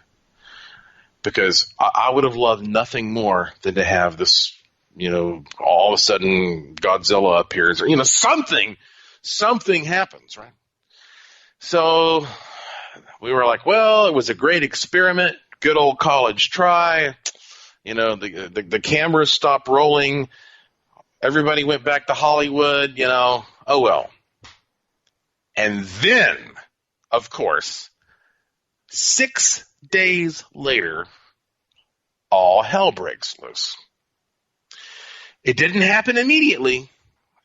Because I would have loved nothing more than to have this, all of a sudden Godzilla appears or, something happens, right? So we were like, well, it was a great experiment, good old college try. The cameras stopped rolling. Everybody went back to Hollywood, oh well. And then, of course, 6 days later, all hell breaks loose. It didn't happen immediately.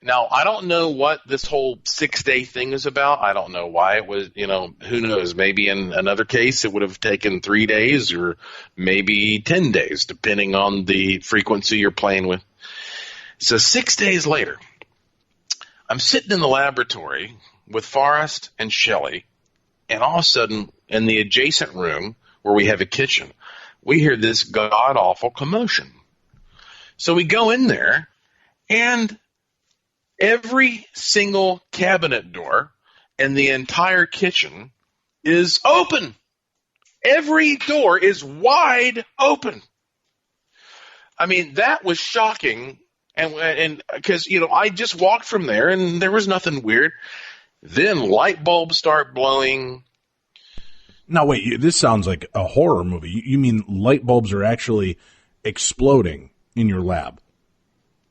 Now, I don't know what this whole 6-day thing is about. I don't know why it was, who knows. Maybe in another case it would have taken 3 days or maybe 10 days, depending on the frequency you're playing with. So 6 days later, I'm sitting in the laboratory with Forrest and Shelley, and all of a sudden, in the adjacent room where we have a kitchen, we hear this god-awful commotion. So we go in there, and every single cabinet door in the entire kitchen is open. Every door is wide open. I mean, that was shocking. And because, I just walked from there and there was nothing weird. Then light bulbs start blowing. Now, wait, this sounds like a horror movie. You mean light bulbs are actually exploding in your lab?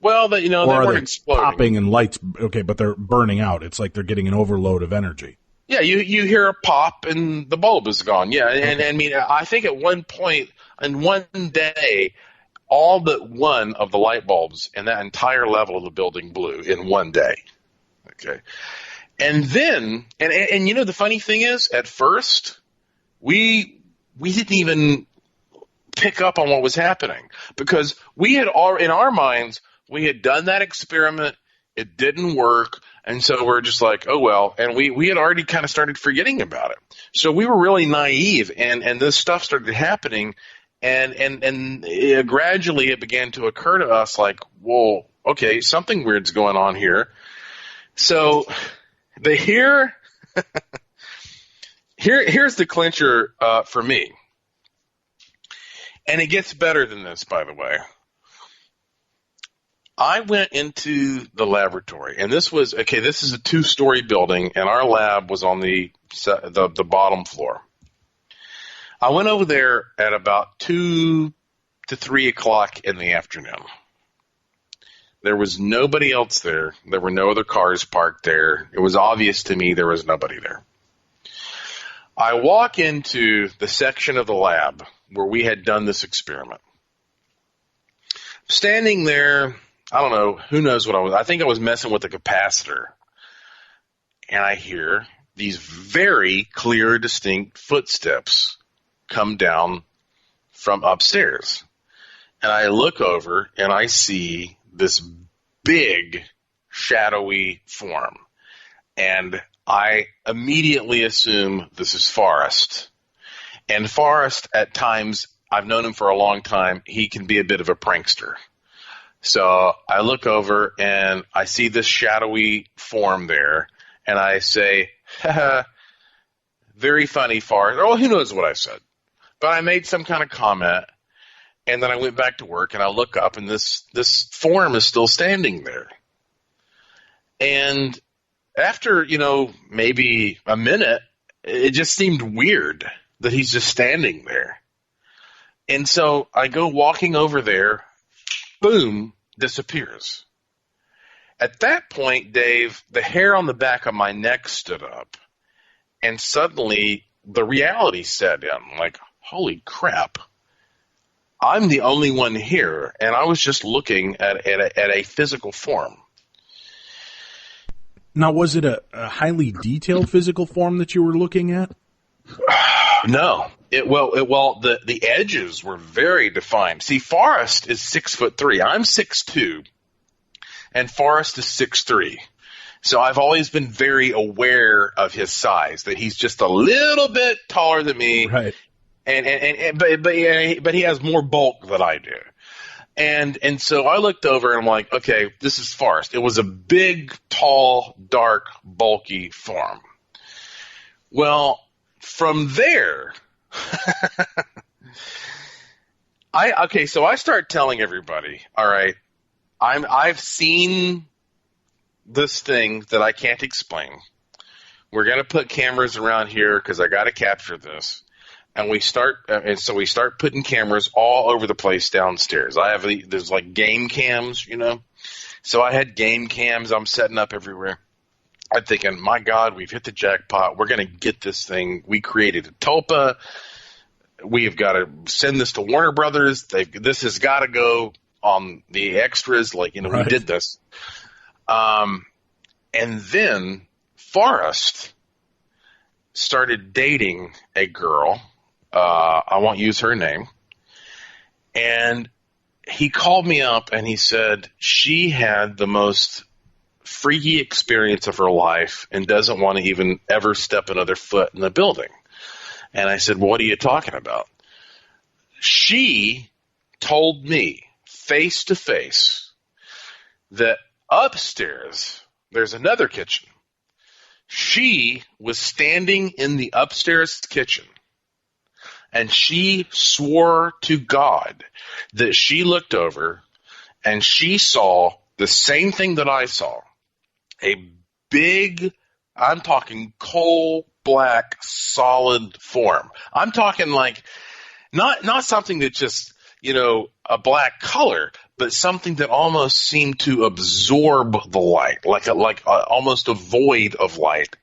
Well, they weren't exploding. Popping and lights, okay, but they're burning out. It's like they're getting an overload of energy. Yeah, you hear a pop and the bulb is gone. Yeah, and I mean, I think at one point in one day, all but one of the light bulbs in that entire level of the building blew in one day. Okay. And then, and the funny thing is, at first, we didn't even pick up on what was happening because we had in our minds, we had done that experiment. It didn't work. And so we're just like, oh, well, and we had already kind of started forgetting about it. So we were really naive and this stuff started happening. And gradually it began to occur to us like, whoa, okay, something weird's going on here. So here's the clincher for me. And it gets better than this, by the way. I went into the laboratory, and this is a 2-story building, and our lab was on the bottom floor. I went over there at about 2 to 3 o'clock in the afternoon. There was nobody else there. There were no other cars parked there. It was obvious to me there was nobody there. I walk into the section of the lab where we had done this experiment. Standing there, I don't know, who knows what I was. I think I was messing with the capacitor. And I hear these very clear, distinct footsteps come down from upstairs. And I look over and I see this big, shadowy form. And I immediately assume this is Forrest. And Forrest, at times, I've known him for a long time, he can be a bit of a prankster. So I look over and I see this shadowy form there, and I say, haha, very funny, Forrest. Oh, who knows what I said. But I made some kind of comment, and then I went back to work, and I look up, and this form is still standing there. And after, maybe a minute, it just seemed weird that he's just standing there. And so I go walking over there, boom, disappears. At that point, Dave, the hair on the back of my neck stood up, and suddenly the reality set in, like, holy crap, I'm the only one here, and I was just looking at a physical form. Now, was it a highly detailed physical form that you were looking at? No. The edges were very defined. See, Forrest is 6'3". I'm 6'2", and Forrest is 6'3". So I've always been very aware of his size, that he's just a little bit taller than me. Right. But he has more bulk than I do. And so I looked over and I'm like, okay, this is Forrest. It was a big, tall, dark, bulky form. Well, from there, so I start telling everybody, all right, I've seen this thing that I can't explain. We're going to put cameras around here because I got to capture this. And so we start putting cameras all over the place downstairs. There's like game cams, So I had game cams. I'm setting up everywhere. I'm thinking, my God, we've hit the jackpot. We're going to get this thing. We created a Tulpa. We have got to send this to Warner Brothers. This has got to go on the extras. Right. We did this. And then Forrest started dating a girl. I won't use her name. And he called me up and he said she had the most freaky experience of her life and doesn't want to even ever step another foot in the building. And I said, well, what are you talking about? She told me face to face that upstairs there's another kitchen. She was standing in the upstairs kitchen, and she swore to God that she looked over and she saw the same thing that I saw. A big, I'm talking coal black, solid form. I'm talking like not something that just, a black color, but something that almost seemed to absorb the light, like almost a void of light.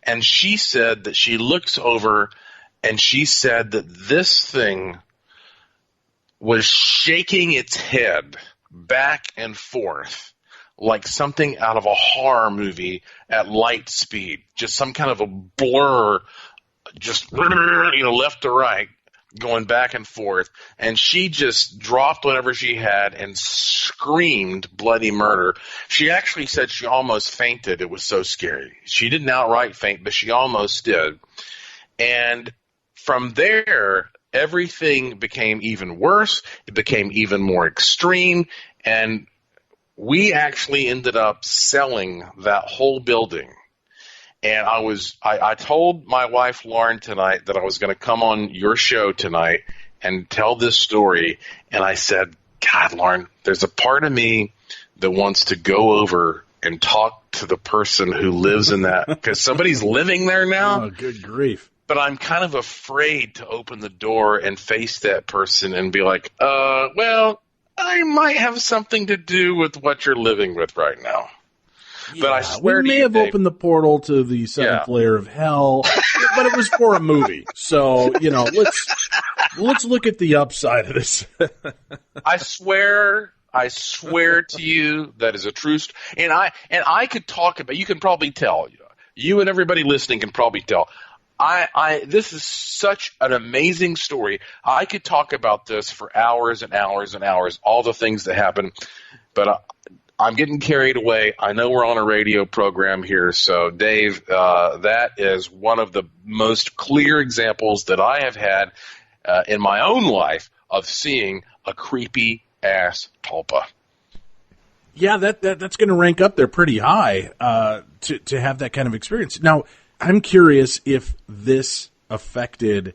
And she said that she looks over and she said that this thing was shaking its head back and forth like something out of a horror movie at light speed, just some kind of a blur, just left to right, going back and forth. And she just dropped whatever she had and screamed bloody murder. She actually said she almost fainted. It was so scary. She didn't outright faint, but she almost did. And from there, everything became even worse. It became even more extreme. And we actually ended up selling that whole building. And I told my wife, Lauren, tonight that I was going to come on your show tonight and tell this story. And I said, God, Lauren, there's a part of me that wants to go over and talk to the person who lives in that, because somebody's living there now. Oh, good grief. But I'm kind of afraid to open the door and face that person and be like, well, I might have something to do with what you're living with right now. Yeah, but I swear we may have Dave, opened the portal to the seventh layer of hell, but it was for a movie. So, let's look at the upside of this. I swear to you that is a true and I could talk about, you can probably tell, you and everybody listening can probably tell. This is such an amazing story. I could talk about this for hours and hours and hours, all the things that happen, but I'm getting carried away. I know we're on a radio program here, so Dave, that is one of the most clear examples that I have had in my own life of seeing a creepy ass tulpa. Yeah, that's going to rank up there pretty high to have that kind of experience. Now, I'm curious if this affected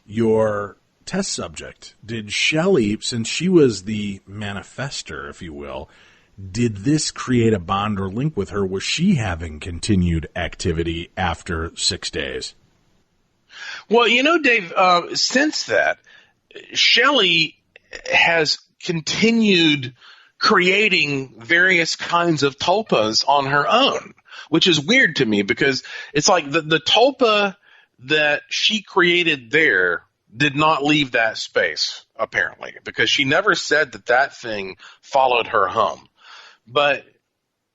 your test subject. Did Shelley, since she was the manifester, if you will, did this create a bond or link with her? Was she having continued activity after 6 days? Well, Dave, since that, Shelley has continued creating various kinds of tulpas on her own, which is weird to me because it's like the tulpa that she created there did not leave that space, apparently, because she never said that thing followed her home. But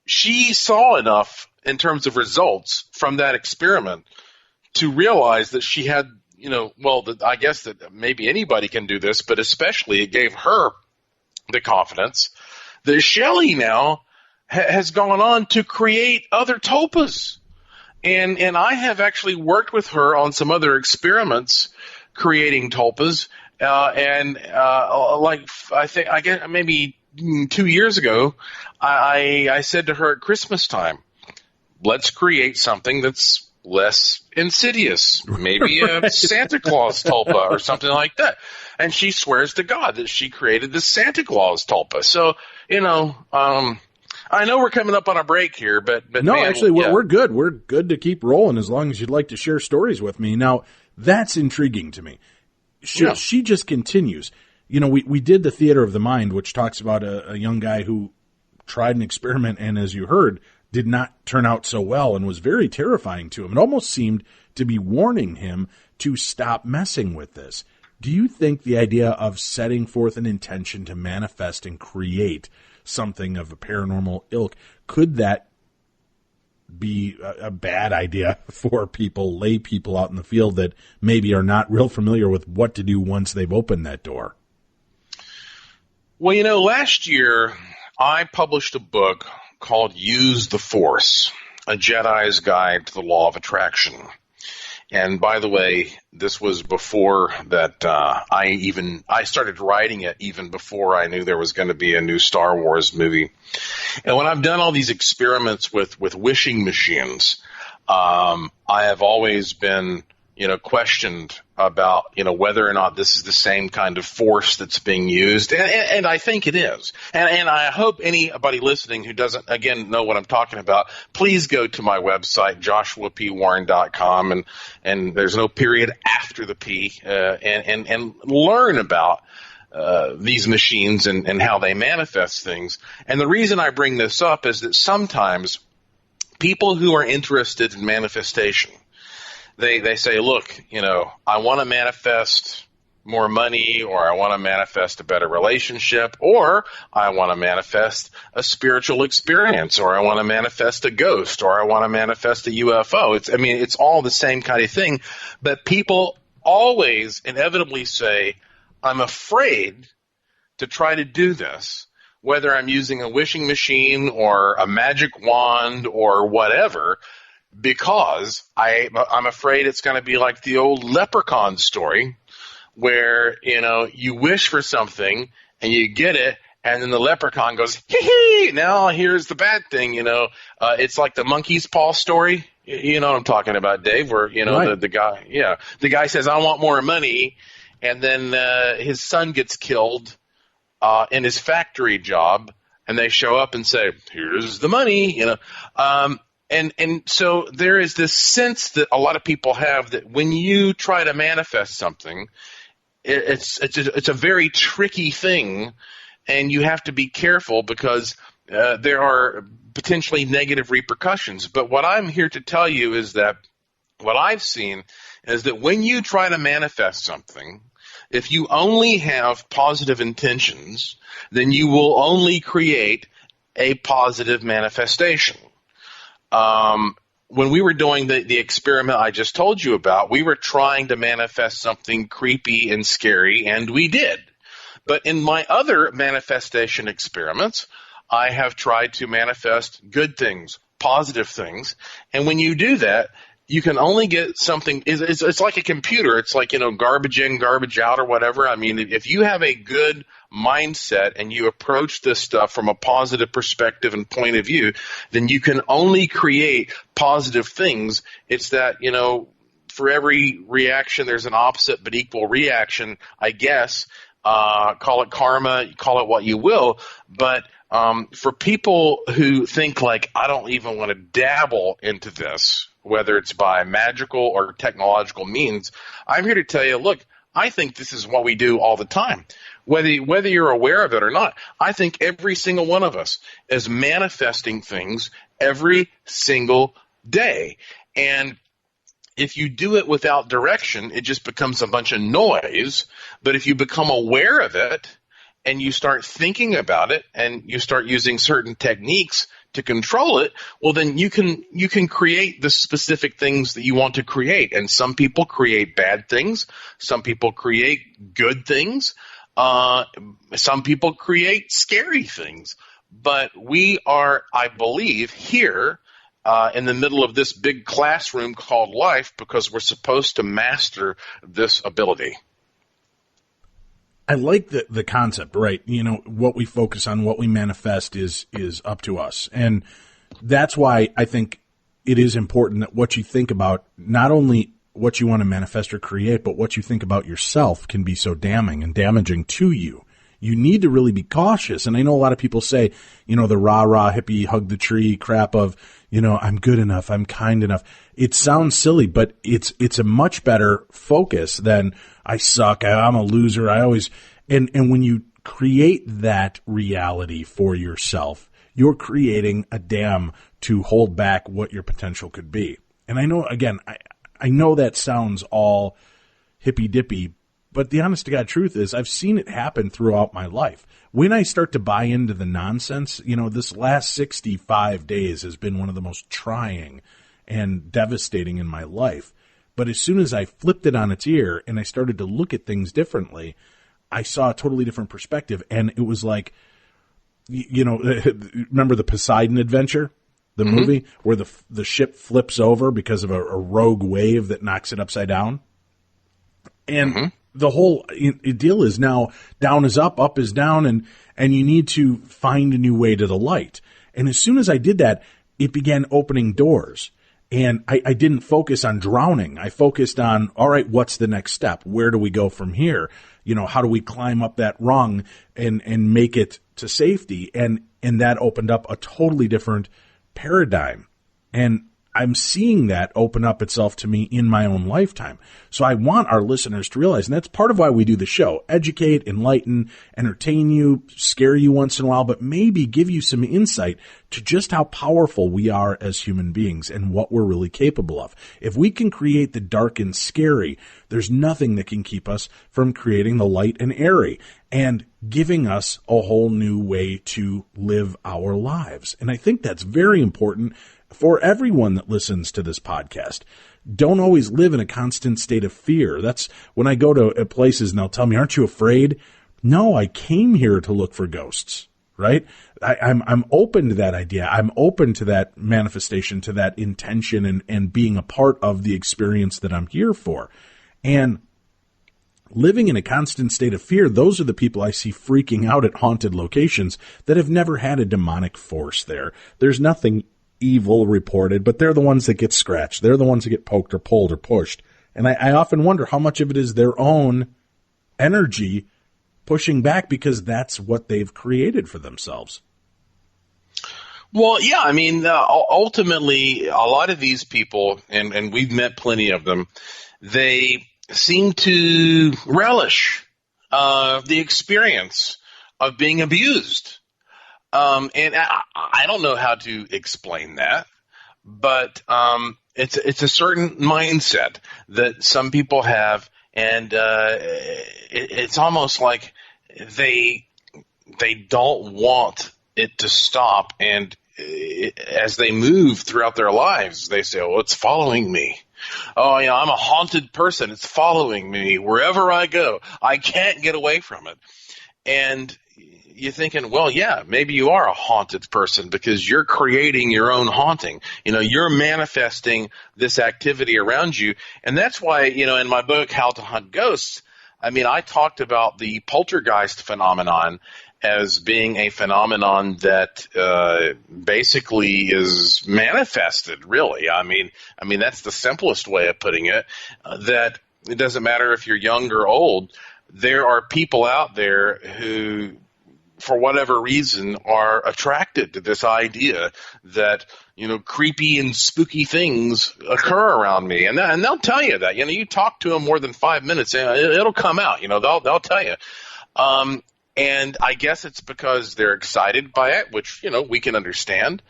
she saw enough in terms of results from that experiment to realize that she had, I guess that maybe anybody can do this, but especially it gave her the confidence that Shelley now has gone on to create other tulpas. And I have actually worked with her on some other experiments creating tulpas. I guess maybe 2 years ago, I said to her at Christmas time, let's create something that's less insidious, maybe a Santa Claus tulpa or something like that. And she swears to God that she created the Santa Claus tulpa. So, I know we're coming up on a break here, but no, man, actually, we're good. We're good to keep rolling as long as you'd like to share stories with me. Now, that's intriguing to me. She just continues. We did the Theater of the Mind, which talks about a young guy who tried an experiment and, as you heard, did not turn out so well and was very terrifying to him. It almost seemed to be warning him to stop messing with this. Do you think the idea of setting forth an intention to manifest and create something of a paranormal ilk, could that be a bad idea for lay people out in the field that maybe are not real familiar with what to do once they've opened that door? Well, last year I published a book called Use the Force, A Jedi's Guide to the Law of Attraction. And by the way, this was before that I started writing it, even before I knew there was going to be a new Star Wars movie. And when I've done all these experiments with wishing machines, I have always been, questioned about, whether or not this is the same kind of force that's being used. And I think it is. And I hope anybody listening who doesn't, again, know what I'm talking about, please go to my website, joshuapwarren.com, and there's no period after the P, and learn about these machines and how they manifest things. And the reason I bring this up is that sometimes people who are interested in manifestation, they say, look, I want to manifest more money, or I want to manifest a better relationship, or I want to manifest a spiritual experience, or I want to manifest a ghost, or I want to manifest a UFO. It's all the same kind of thing. But people always inevitably say, I'm afraid to try to do this, whether I'm using a wishing machine or a magic wand or whatever, because I'm afraid it's going to be like the old leprechaun story where, you wish for something and you get it, and then the leprechaun goes, hee, now here's the bad thing, it's like the monkey's paw story. You know what I'm talking about, Dave, where, right. the guy says, I want more money, and then his son gets killed in his factory job, and they show up and say, here's the money, And so there is this sense that a lot of people have that when you try to manifest something, it's a very tricky thing, and you have to be careful because there are potentially negative repercussions. But what I'm here to tell you is that what I've seen is that when you try to manifest something, if you only have positive intentions, then you will only create a positive manifestation. When we were doing the experiment I just told you about, we were trying to manifest something creepy and scary, and we did. But in my other manifestation experiments, I have tried to manifest good things, positive things, and when you do that, you can only get something. It's like a computer. It's like, garbage in, garbage out, or whatever. I mean, if you have a good mindset and you approach this stuff from a positive perspective and point of view, then you can only create positive things. It's that, for every reaction, there's an opposite but equal reaction, I guess. Call it karma, call it what you will. But for people who think like, I don't even want to dabble into this, whether it's by magical or technological means, I'm here to tell you, look, I think this is what we do all the time. Whether you're aware of it or not, I think every single one of us is manifesting things every single day. And if you do it without direction, it just becomes a bunch of noise. But if you become aware of it and you start thinking about it and you start using certain techniques to control it, well, then you can create the specific things that you want to create. And some people create bad things. Some people create good things. Some people create scary things. But we are, I believe, here in the middle of this big classroom called life because we're supposed to master this ability. I like the concept, right? What we focus on, what we manifest is up to us. And that's why I think it is important that what you think about, not only what you want to manifest or create, but what you think about yourself can be so damning and damaging to you. You need to really be cautious. And I know a lot of people say, the rah-rah hippie hug the tree crap of, I'm good enough, I'm kind enough. It sounds silly, but it's a much better focus than I suck, I'm a loser, and when you create that reality for yourself, you're creating a dam to hold back what your potential could be. And I know, again, I know that sounds all hippy-dippy, but the honest to God truth is I've seen it happen throughout my life. When I start to buy into the nonsense, this last 65 days has been one of the most trying and devastating in my life. But as soon as I flipped it on its ear and I started to look at things differently, I saw a totally different perspective. And it was like, remember the Poseidon Adventure, the movie, where the ship flips over because of a rogue wave that knocks it upside down? And the whole deal is now down is up is down, and you need to find a new way to the light. And as soon as I did that, it began opening doors. And I didn't focus on drowning. I focused on, all right, what's the next step? Where do we go from here? How do we climb up that rung and make it to safety? And that opened up a totally different paradigm. And I'm seeing that open up itself to me in my own lifetime. So I want our listeners to realize, and that's part of why we do the show, educate, enlighten, entertain you, scare you once in a while, but maybe give you some insight to just how powerful we are as human beings and what we're really capable of. If we can create the dark and scary, there's nothing that can keep us from creating the light and airy and giving us a whole new way to live our lives. And I think that's very important for everyone that listens to this podcast. Don't always live in a constant state of fear. That's when I go to places and they'll tell me, aren't you afraid? No, I came here to look for ghosts, right? I'm open to that idea. I'm open to that manifestation, to that intention and being a part of the experience that I'm here for. And living in a constant state of fear, those are the people I see freaking out at haunted locations that have never had a demonic force there. There's nothing evil reported, but they're the ones that get scratched. They're the ones that get poked or pulled or pushed. And I often wonder how much of it is their own energy pushing back because that's what they've created for themselves. Well, yeah, I mean, ultimately, a lot of these people, and we've met plenty of them, they seem to relish the experience of being abused. And I don't know how to explain that, but it's a certain mindset that some people have, and it's almost like they don't want it to stop. And as they move throughout their lives, they say, "Oh, it's following me. Oh, I'm a haunted person. It's following me wherever I go. I can't get away from it." And you're thinking, well, yeah, maybe you are a haunted person because you're creating your own haunting. You're manifesting this activity around you. And that's why, in my book, How to Hunt Ghosts, I talked about the poltergeist phenomenon as being a phenomenon that basically is manifested, really. That's the simplest way of putting it, that it doesn't matter if you're young or old. There are people out there who, for whatever reason, are attracted to this idea that, creepy and spooky things occur around me. And they'll tell you that. You talk to them more than 5 minutes, and it'll come out. They'll tell you. And I guess it's because they're excited by it, which, we can understand.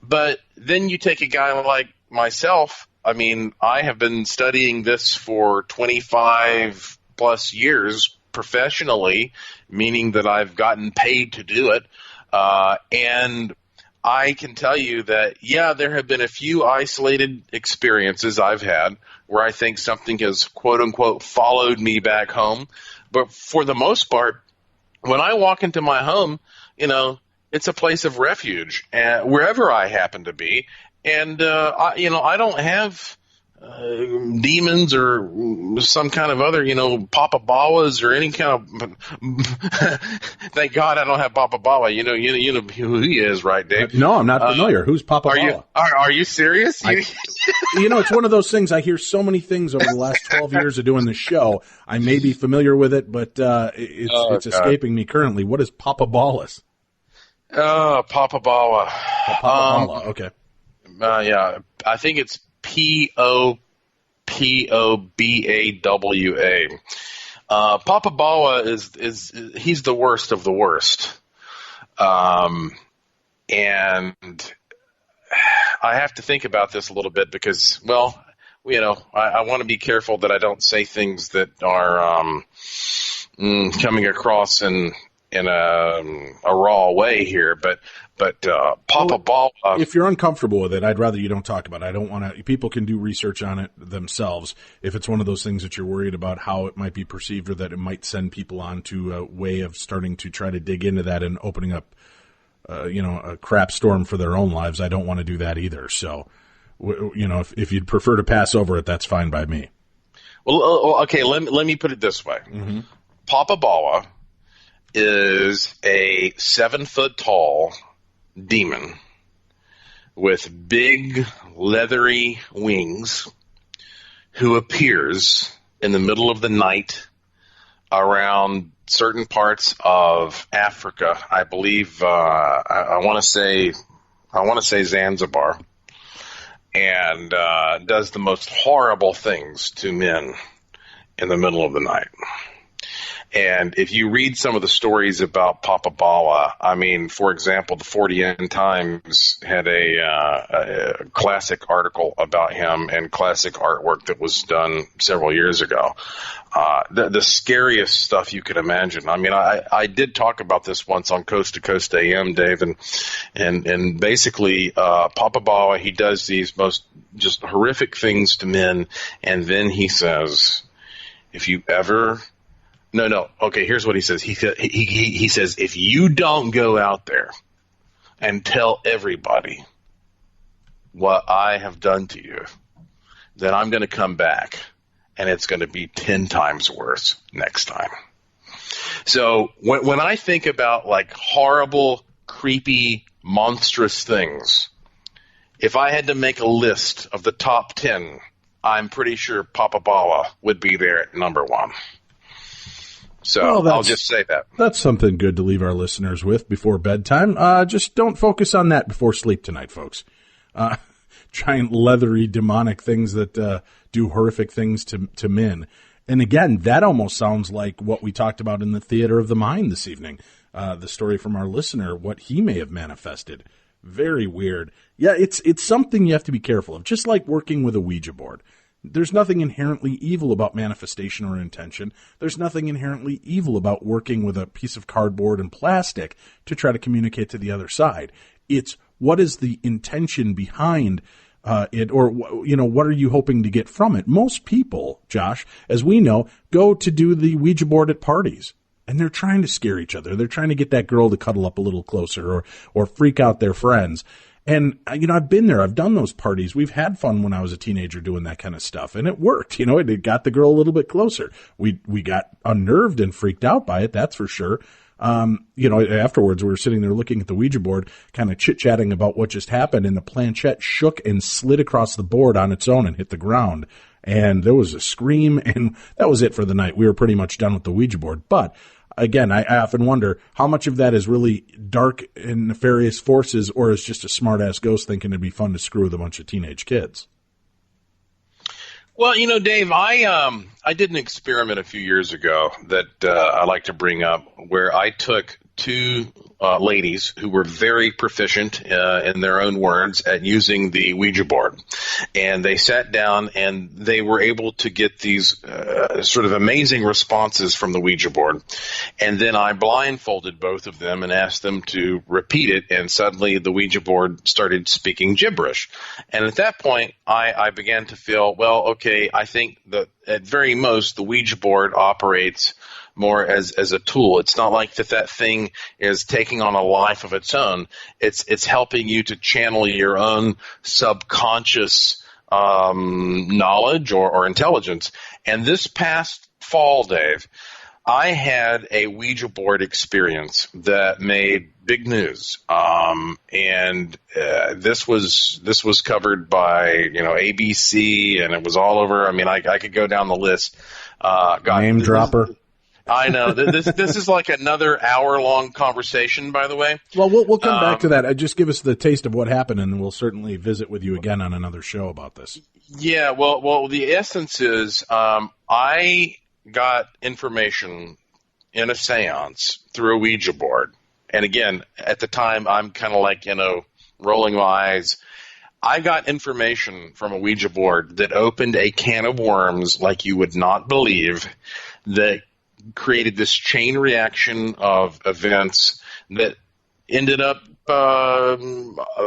But then you take a guy like myself. I have been studying this for 25 plus years professionally, meaning that I've gotten paid to do it. And I can tell you that, yeah, there have been a few isolated experiences I've had where I think something has, quote unquote, followed me back home. But for the most part, when I walk into my home, it's a place of refuge, and wherever I happen to be. And, I don't have demons or some kind of other, Papa Bawas or any kind of. Thank God I don't have Papa Bawa. You know who he is, right, Dave? No, I'm not familiar. Who's Papa Bawa? Are you serious? It's one of those things. I hear so many things over the last 12 years of doing the show. I may be familiar with it, but it's escaping me currently. What is Papa Bawas? Papa Bawa. Papa Bawa. Okay. Yeah, I think it's Popobawa. Papa Bawa is he's the worst of the worst. And I have to think about this a little bit because, well, I want to be careful that I don't say things that are coming across in a raw way here, but Papa Bawa. If you're uncomfortable with it, I'd rather you don't talk about it. I don't want to. People can do research on it themselves. If it's one of those things that you're worried about how it might be perceived or that it might send people on to a way of starting to try to dig into that and opening up, a crap storm for their own lives, I don't want to do that either. So, if you'd prefer to pass over it, that's fine by me. Well, okay. Let me put it this way. Mm-hmm. Papa Bawa is a 7-foot tall demon with big leathery wings who appears in the middle of the night around certain parts of Africa. I believe I want to say Zanzibar, and does the most horrible things to men in the middle of the night. And if you read some of the stories about Papa Bawa, for example, the 40N Times had a classic article about him and classic artwork that was done several years ago. The scariest stuff you could imagine. I did talk about this once on Coast to Coast AM, Dave, and basically Papa Bawa, he does these most just horrific things to men, and then he says, if you ever... No. Okay, here's what he says. He says, if you don't go out there and tell everybody what I have done to you, then I'm going to come back, and it's going to be 10 times worse next time. So when I think about like horrible, creepy, monstrous things, if I had to make a list of the top 10, I'm pretty sure Papa Bawa would be there at number 1. So I'll just say that. That's something good to leave our listeners with before bedtime. Just don't focus on that before sleep tonight, folks. Giant leathery demonic things that do horrific things to men. And again, that almost sounds like what we talked about in the Theater of the Mind this evening. the story from our listener, what he may have manifested. Very weird. Yeah, it's something you have to be careful of, just like working with a Ouija board. There's nothing inherently evil about manifestation or intention. There's nothing inherently evil about working with a piece of cardboard and plastic to try to communicate to the other side. It's what is the intention behind it, or, what are you hoping to get from it? Most people, Josh, as we know, go to do the Ouija board at parties. And they're trying to scare each other. They're trying to get that girl to cuddle up a little closer or freak out their friends. And, I've been there. I've done those parties. We've had fun when I was a teenager doing that kind of stuff. And it worked. It got the girl a little bit closer. We got unnerved and freaked out by it, that's for sure. Afterwards we were sitting there looking at the Ouija board, kind of chit-chatting about what just happened. And the planchette shook and slid across the board on its own and hit the ground. And there was a scream, and that was it for the night. We were pretty much done with the Ouija board. But again, I often wonder how much of that is really dark and nefarious forces, or is just a smart-ass ghost thinking it'd be fun to screw with a bunch of teenage kids. Well, Dave, I did an experiment a few years ago that I like to bring up, where I took two ladies who were very proficient in their own words at using the Ouija board. And they sat down and they were able to get these sort of amazing responses from the Ouija board. And then I blindfolded both of them and asked them to repeat it. And suddenly the Ouija board started speaking gibberish. And at that point, I began to feel, well, okay, I think that at very most the Ouija board operates more as a tool. It's not like that thing is taking on a life of its own. It's helping you to channel your own subconscious knowledge or intelligence. And this past fall, Dave, I had a Ouija board experience that made big news. This was covered by, ABC, and it was all over. I mean, I could go down the list. Name dropper. I know. This is like another hour-long conversation, by the way. Well, we'll come back to that. Just give us the taste of what happened, and we'll certainly visit with you again on another show about this. Yeah, well, the essence is I got information in a seance through a Ouija board. And again, at the time, I'm kind of like, rolling my eyes. I got information from a Ouija board that opened a can of worms like you would not believe, that created this chain reaction of events that ended up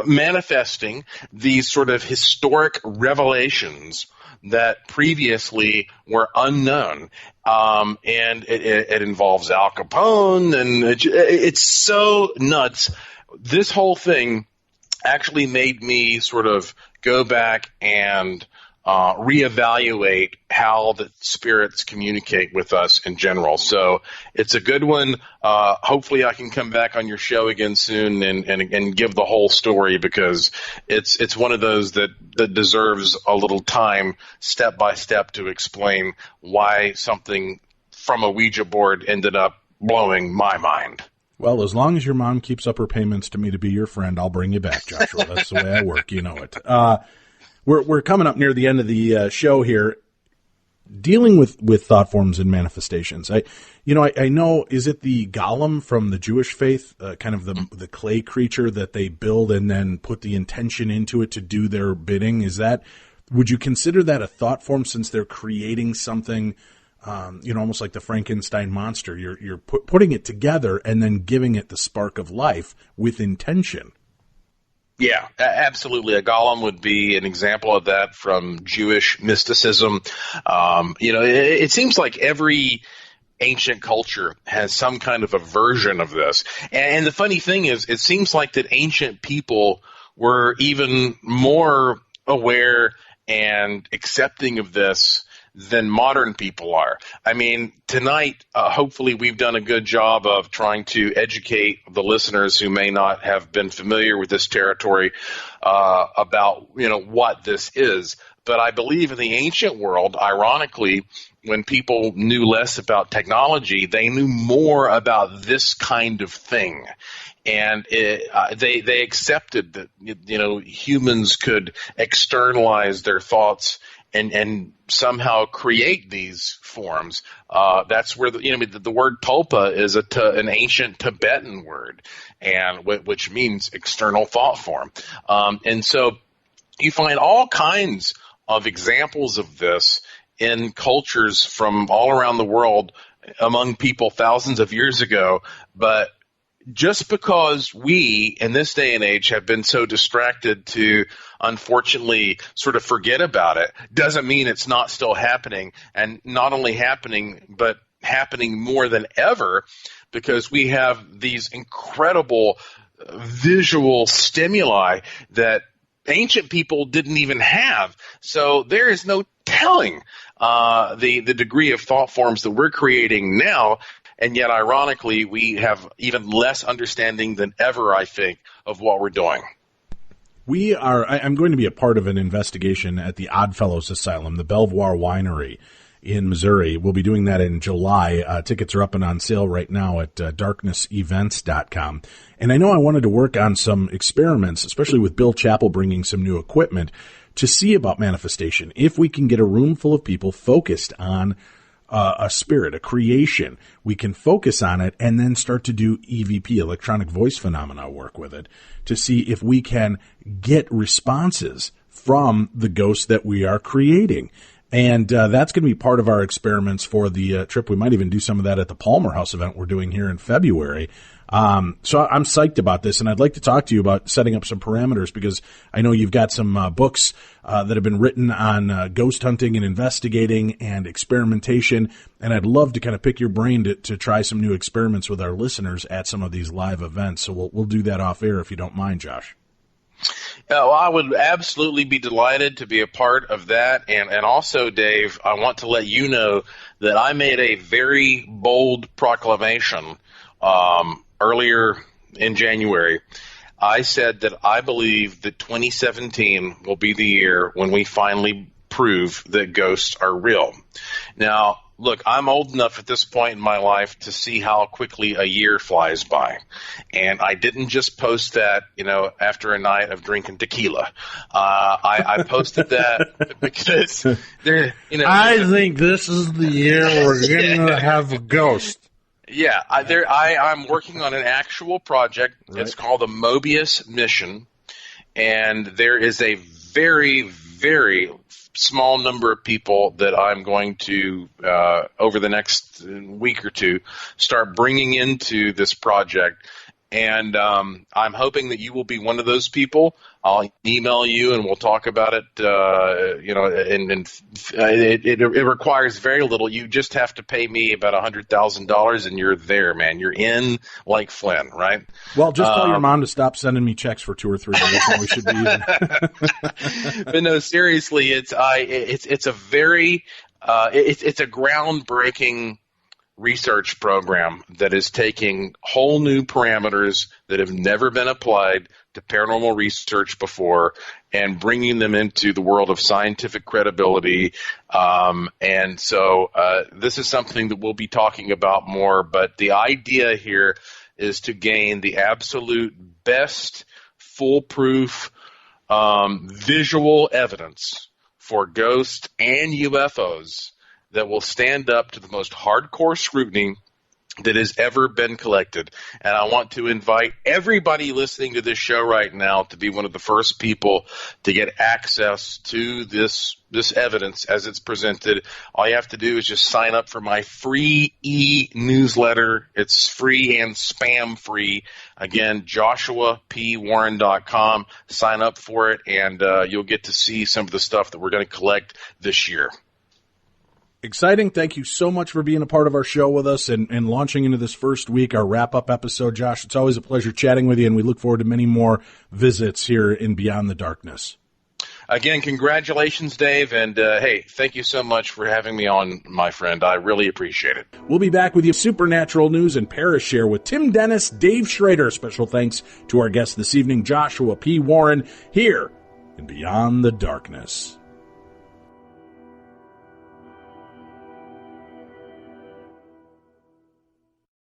manifesting these sort of historic revelations that previously were unknown. And it involves Al Capone, and it's so nuts. This whole thing actually made me sort of go back and reevaluate how the spirits communicate with us in general. So it's a good one. Hopefully I can come back on your show again soon and give the whole story, because it's one of those that deserves a little time, step by step, to explain why something from a Ouija board ended up blowing my mind. Well, as long as your mom keeps up her payments to me to be your friend, I'll bring you back, Joshua. That's the way I work. You know it. We're coming up near the end of the show here, dealing with Thoughtforms and manifestations. I know, is it the golem from the Jewish faith, kind of the clay creature that they build and then put the intention into it to do their bidding? Would you consider that a thought form, since they're creating something, almost like the Frankenstein monster? You're putting it together and then giving it the spark of life with intention. Yeah, absolutely. A golem would be an example of that from Jewish mysticism. It seems like every ancient culture has some kind of a version of this. And the funny thing is, it seems like that ancient people were even more aware and accepting of this than modern people are. I mean, tonight, hopefully we've done a good job of trying to educate the listeners who may not have been familiar with this territory about, what this is. But I believe in the ancient world, ironically, when people knew less about technology, they knew more about this kind of thing. And they accepted that, humans could externalize their thoughts and somehow create these forms. That's where the word tulpa is an ancient Tibetan word, and which means external thought form. And so you find all kinds of examples of this in cultures from all around the world among people thousands of years ago. But just because we, in this day and age, have been so distracted to, unfortunately, sort of forget about it, doesn't mean it's not still happening, and not only happening, but happening more than ever, because we have these incredible visual stimuli that ancient people didn't even have. So there is no telling the degree of thought forms that we're creating now. And yet, ironically, we have even less understanding than ever, I think, of what we're doing. I'm going to be a part of an investigation at the Oddfellows Asylum, the Belvoir Winery in Missouri. We'll be doing that in July. Tickets are up and on sale right now at darknessevents.com. And I know I wanted to work on some experiments, especially with Bill Chappell bringing some new equipment, to see about manifestation. If we can get a room full of people focused on a spirit, a creation, we can focus on it and then start to do EVP, electronic voice phenomena work with it, to see if we can get responses from the ghosts that we are creating. And that's going to be part of our experiments for the trip. We might even do some of that at the Palmer House event we're doing here in February. So I'm psyched about this, and I'd like to talk to you about setting up some parameters, because I know you've got some books that have been written on ghost hunting and investigating and experimentation, and I'd love to kind of pick your brain to try some new experiments with our listeners at some of these live events. So we'll do that off air if you don't mind, Josh. Well, I would absolutely be delighted to be a part of that. And also, Dave, I want to let you know that I made a very bold proclamation earlier in January. I said that I believe that 2017 will be the year when we finally prove that ghosts are real. Now, look, I'm old enough at this point in my life to see how quickly a year flies by. And I didn't just post that, after a night of drinking tequila. I posted that because I think this is the year we're going to have a ghost. Yeah, I'm working on an actual project. Right. It's called the Mobius Mission, and there is a very, very small number of people that I'm going to, over the next week or two, start bringing into this project. And I'm hoping that you will be one of those people. I'll email you and we'll talk about it. It requires very little. You just have to pay me about $100,000 and you're there, man. You're in like Flynn, right? Well, just tell your mom to stop sending me checks for 2 or 3 days and we should be even. But no, seriously, it's a very it's a groundbreaking research program that is taking whole new parameters that have never been applied to paranormal research before and bringing them into the world of scientific credibility. And so this is something that we'll be talking about more, but the idea here is to gain the absolute best foolproof visual evidence for ghosts and UFOs that will stand up to the most hardcore scrutiny that has ever been collected. And I want to invite everybody listening to this show right now to be one of the first people to get access to this evidence as it's presented. All you have to do is just sign up for my free e-newsletter. It's free and spam-free. Again, joshuapwarren.com. Sign up for it, and you'll get to see some of the stuff that we're going to collect this year. Exciting. Thank you so much for being a part of our show with us and launching into this first week, our wrap-up episode, Josh. It's always a pleasure chatting with you, and we look forward to many more visits here in Beyond the Darkness. Again, congratulations, Dave, and hey, thank you so much for having me on, my friend. I really appreciate it. We'll be back with you supernatural news and Parashare with Tim Dennis, Dave Schrader. Special thanks to our guest this evening, Joshua P. Warren, here in Beyond the Darkness.